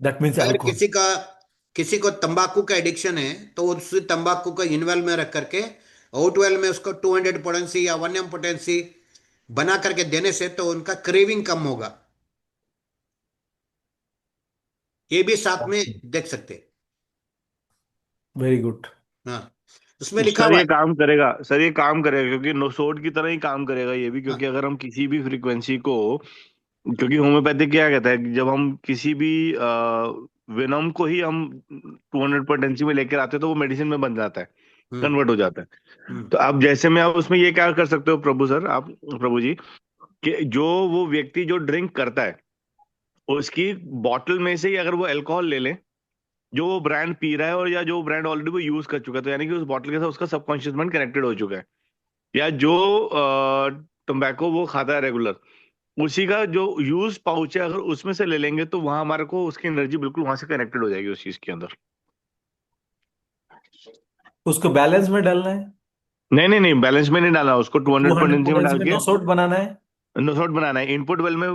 [SPEAKER 3] That means
[SPEAKER 1] अगर
[SPEAKER 3] अल्कोहल.
[SPEAKER 1] किसी को तंबाकू का एडिक्शन है तो उस तंबाकू को इनवेल में रख करके आउटवेल में उसको 200 पोटेंसी या 1 एम पोटेंसी बना करके देने से तो उनका क्रेविंग कम होगा. ये भी साथ में देख सकते हैं.
[SPEAKER 3] Very good.
[SPEAKER 1] हाँ, उसमें लिखा
[SPEAKER 6] सर
[SPEAKER 1] हुआ
[SPEAKER 6] ये
[SPEAKER 1] है.
[SPEAKER 6] काम करेगा, सर ये काम करेगा क्योंकि नोसोड की तरह ही काम करेगा ये भी, क्योंकि
[SPEAKER 1] हाँ,
[SPEAKER 6] अगर हम किसी भी फ्रीक्वेंसी को, क्योंकि होम्योपैथिक क्या कहता है कि जब हम किसी भी वेनम को ही हम 200 पोटेंसी में लेकर आते हैं तो वो मेडिसिन में बन जाता है, कन्वर्ट हो जाता है. तो आप जैसे में आप उसमें ये क्या कर सकते हो प्रभु सर, आप प्रभु जी, कि जो वो व्यक्ति जो ड्रिंक करता है उसकी बॉटल में से ही अगर वो अल्कोहल ले ले जो वो ब्रांड पी रहा है, और या जो ब्रांड ऑलरेडी वो यूज कर चुका है, तो यानी कि उस बॉटल के साथ उसका सबकॉन्शियस माइंड कनेक्टेड हो चुका है. या जो टोबैको वो खाता है रेगुलर, उसी का जो यूज पाउच है अगर उसमें से ले लेंगे तो वहां हमारे को उसकी एनर्जी बिल्कुल वहां से कनेक्टेड हो जाएगी उस चीज के अंदर.
[SPEAKER 3] उसको बैलेंस में डालना है.
[SPEAKER 6] नहीं नहीं नहीं, बैलेंस में नहीं डालना, उसको 200
[SPEAKER 3] 200
[SPEAKER 6] पोटेंसी में
[SPEAKER 3] पोटेंसी
[SPEAKER 6] डाल
[SPEAKER 3] में
[SPEAKER 6] के
[SPEAKER 3] नोसोट बनाना है.
[SPEAKER 6] नोट बनाना है. इनपुट वेल में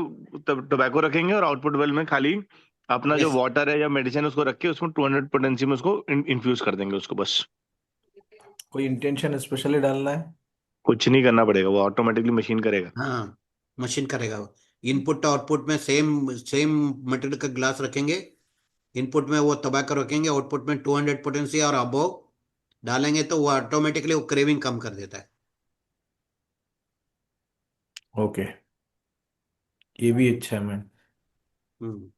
[SPEAKER 6] टोबैको रखेंगे और आउटपुट वेल में खाली अपना जो
[SPEAKER 1] Yes.
[SPEAKER 6] वाटर है या मेडिसिन उसको रख के उसमें 200 पोटेंसी में उसको इन्फ्यूज कर देंगे उसको बस.
[SPEAKER 3] कोई इंटेंशन स्पेशली डालना है?
[SPEAKER 6] कुछ नहीं करना पड़ेगा, वो ऑटोमेटिकली मशीन करेगा.
[SPEAKER 1] हाँ, मशीन करेगा. इनपुट आउटपुट में सेम सेम मटेरियल का ग्लास रखेंगे. इनपुट में वो तबाकर रखेंगे, आउटपुट में 200 पोटेंसी और अबव डालेंगे तो वो ऑटोमेटिकली वो क्रेविंग कम कर देता है.
[SPEAKER 3] ओके, ये भी अच्छा है मैम.
[SPEAKER 1] हम्म,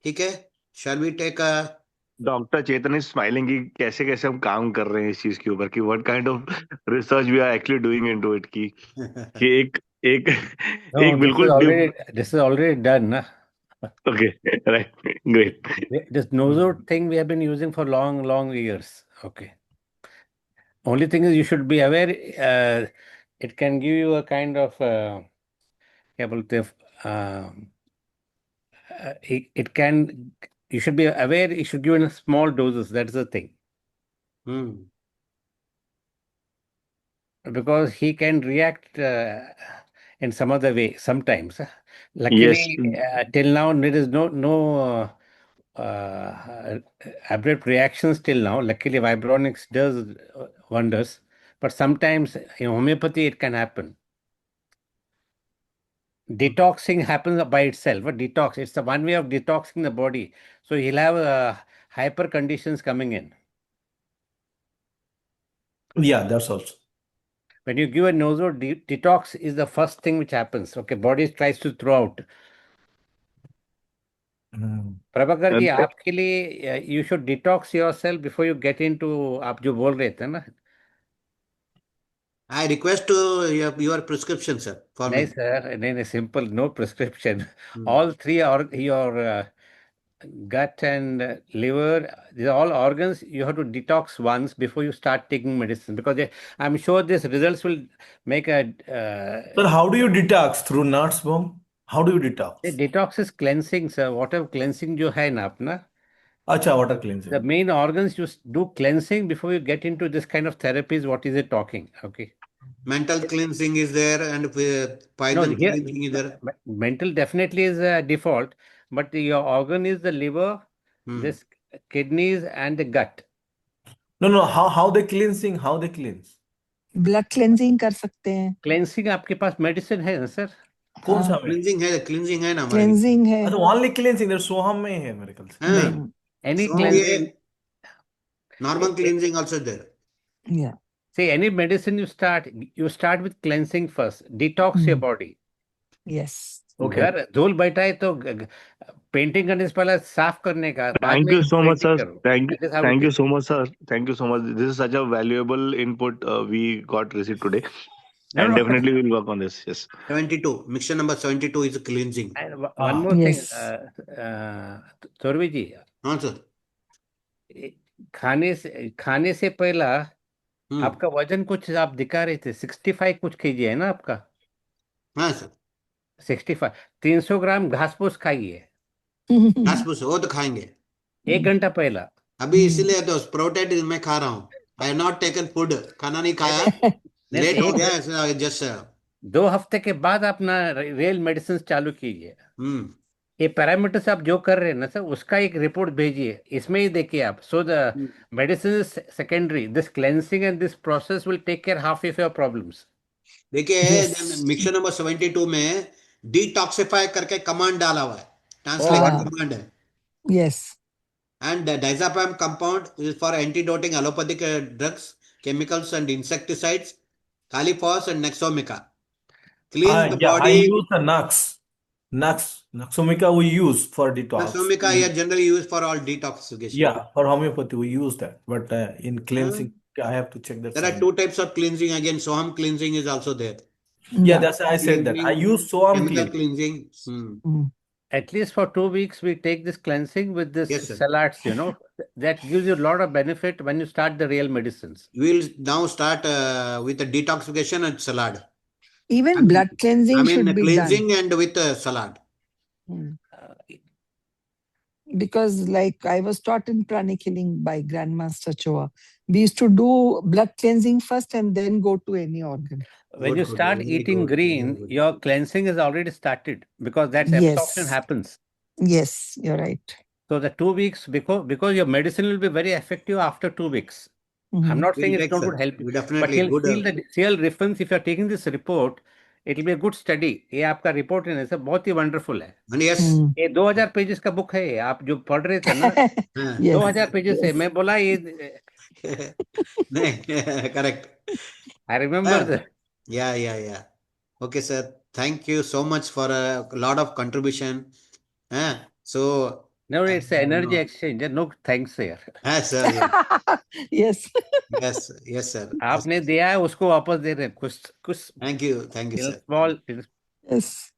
[SPEAKER 1] ठीक है. Shall we take a
[SPEAKER 6] doctor Chetan is smiling कि कैसे कैसे हम काम कर रहे हैं इस चीज के ऊपर, कि what kind of research we are actually doing into it, कि एक एक
[SPEAKER 4] No,
[SPEAKER 6] एक बिल्कुल
[SPEAKER 4] this is already done, na?
[SPEAKER 6] Okay right great.
[SPEAKER 4] This nosode thing we have been using for long years. Okay. Only thing is you should be aware. It can give you a kind of क्या बोलते हैं, it can, you should be aware. You should give in small doses. That's the thing. Because he can react in some other way sometimes. Luckily, till now there is no abrupt reactions till now. Luckily, Vibronics does wonders, but sometimes in homeopathy it can happen. Detoxing happens by itself. But detox, it's the one way of detoxing the body. So he'll have hyper conditions coming in.
[SPEAKER 3] Yeah, that's also.
[SPEAKER 4] When you give a nosode, detox is the first thing which happens. Okay, body tries to throw out. Prabhakar ji, आपके लिए you should detox yourself before you get into आप जो बोल रहे थे ना.
[SPEAKER 1] I request your prescription, sir, for
[SPEAKER 4] नहीं
[SPEAKER 1] me.
[SPEAKER 4] Sir, नहीं simple, no prescription. All three are your gut and liver, these are all organs. You have to detox once before you start taking medicine, because I'm sure this results will make a.
[SPEAKER 3] Sir, how do you detox? Through nuts bomb? How do you detox?
[SPEAKER 4] Detox is cleansing, sir. Water cleansing जो है ना अपना.
[SPEAKER 3] अच्छा, water cleansing.
[SPEAKER 4] The main organs you do cleansing before you get into this kind of therapies. What is it talking? Okay.
[SPEAKER 1] Mental cleansing is there and poison cleansing is there.
[SPEAKER 4] Mental definitely is a default, but your organ is the liver, this kidneys and the gut.
[SPEAKER 3] No. How they cleansing? How they cleanse?
[SPEAKER 5] Blood cleansing कर सकते हैं.
[SPEAKER 4] Cleansing आपके पास medicine है ना sir?
[SPEAKER 3] कौन सा?
[SPEAKER 1] Cleansing है ना हमारे.
[SPEAKER 5] क्लेंजिंग है.
[SPEAKER 3] अच्छा, ओनली क्लेंसिंग देयर सोहम में है मेरे ख्याल से.
[SPEAKER 4] नहीं, any cleansing,
[SPEAKER 1] normal cleansing also there.
[SPEAKER 5] Yeah.
[SPEAKER 4] See, any medicine you start with cleansing first, detox your body.
[SPEAKER 5] Yes.
[SPEAKER 3] Okay.
[SPEAKER 4] घर धूल बैठा है तो पेंटिंग करने से पहले साफ करने का.
[SPEAKER 6] Thank you so much, sir. Thank you so much, sir. Thank you so much. This is such a valuable input we got received today. And
[SPEAKER 4] no.
[SPEAKER 6] definitely we'll work on this. Yes.
[SPEAKER 1] 72. Mixture number 72 is cleansing.
[SPEAKER 4] And one
[SPEAKER 3] Ah,
[SPEAKER 4] more thing,
[SPEAKER 5] yes.
[SPEAKER 4] Torvi ji,
[SPEAKER 1] हाँ sir.
[SPEAKER 4] खाने से पहला आपका वजन कुछ आप दिखा रहे थे 65 कुछ केजी है ना आपका?
[SPEAKER 1] हाँ सर.
[SPEAKER 4] 65 300 ग्राम घास फूस खाइए
[SPEAKER 1] घास फूस वो तो खाएंगे.
[SPEAKER 4] 1 घंटा पहला.
[SPEAKER 1] अभी इसीलिए तो स्प्राउटेड मैं खा रहा हूँ. I have not taken food. खाना नहीं खाया. लेट हो गया. जस्ट
[SPEAKER 4] 2 हफ्ते के बाद अपना रियल मेडिसिन चालू कीजिए. ये पैरामीटर्स आप जो कर रहे हैं ना सर, उसका एक रिपोर्ट भेजिए. इसमें ही देखिए आप. So the medicine is secondary. This cleansing and this process will take care half of your problems.
[SPEAKER 1] देखिए
[SPEAKER 5] Yes.
[SPEAKER 1] मिक्सर नंबर 72 में डिटॉक्सिफाई करके कमांड डाला हुआ है.
[SPEAKER 4] Oh,
[SPEAKER 1] ट्रांसलेशन कमांड है.
[SPEAKER 5] Yes.
[SPEAKER 1] And the diazepam compound is for antidoting allopathic drugs, chemicals and insecticides, Califos and Nexomica. Cleans the
[SPEAKER 3] yeah, I
[SPEAKER 1] body.
[SPEAKER 3] use the Naxomica we use for detox.
[SPEAKER 1] Nexomica is generally used for all detoxification.
[SPEAKER 3] Yeah, for homeopathy we use that, but in cleansing I have to check that.
[SPEAKER 1] There are two types of cleansing. Again, Soham cleansing is also there.
[SPEAKER 3] Yeah, that's why I said that. I use Soam
[SPEAKER 1] Chemical
[SPEAKER 3] cleansing.
[SPEAKER 1] cleansing.
[SPEAKER 4] At least for 2 weeks, we take this cleansing with this
[SPEAKER 1] Yes, sir.
[SPEAKER 4] salads, that gives you a lot of benefit when you start the real medicines.
[SPEAKER 1] We'll now start with the detoxification and salad.
[SPEAKER 5] Even blood cleansing should be
[SPEAKER 1] cleansing
[SPEAKER 5] done.
[SPEAKER 1] and with salad.
[SPEAKER 5] Because like I was taught in pranic healing by Grandmaster Choa, we used to do blood cleansing first and then go to any organ.
[SPEAKER 4] When you start eating green, your cleansing is already started because that absorption
[SPEAKER 5] Yes.
[SPEAKER 4] happens.
[SPEAKER 5] Yes, you're right.
[SPEAKER 4] So the 2 weeks, because your medicine will be very effective after 2 weeks. I'm not saying it don't help you,
[SPEAKER 1] We
[SPEAKER 4] but
[SPEAKER 1] definitely
[SPEAKER 4] you'll
[SPEAKER 1] good.
[SPEAKER 4] feel the real difference if you're taking this report. It will be a good study. ये आपका report है ना sir, बहुत ही wonderful है.
[SPEAKER 1] And yes.
[SPEAKER 4] ये 2000 pages का book है ये, आप जो पढ़ रहे थे ना.
[SPEAKER 5] Yes.
[SPEAKER 4] 2000 पेजेस है. मैं बोला ये.
[SPEAKER 1] Correct.
[SPEAKER 4] I remember that.
[SPEAKER 1] Yeah. Okay, sir. Thank you so much for a lot of contribution. So.
[SPEAKER 4] No, it's an energy exchange. No thanks here.
[SPEAKER 1] Sir. Yeah.
[SPEAKER 5] Yes.
[SPEAKER 1] Yes, sir.
[SPEAKER 4] आपने दिया है उसको वापस दे रहे हैं कुछ.
[SPEAKER 1] Thank you, sir.
[SPEAKER 4] Small.
[SPEAKER 5] Yes.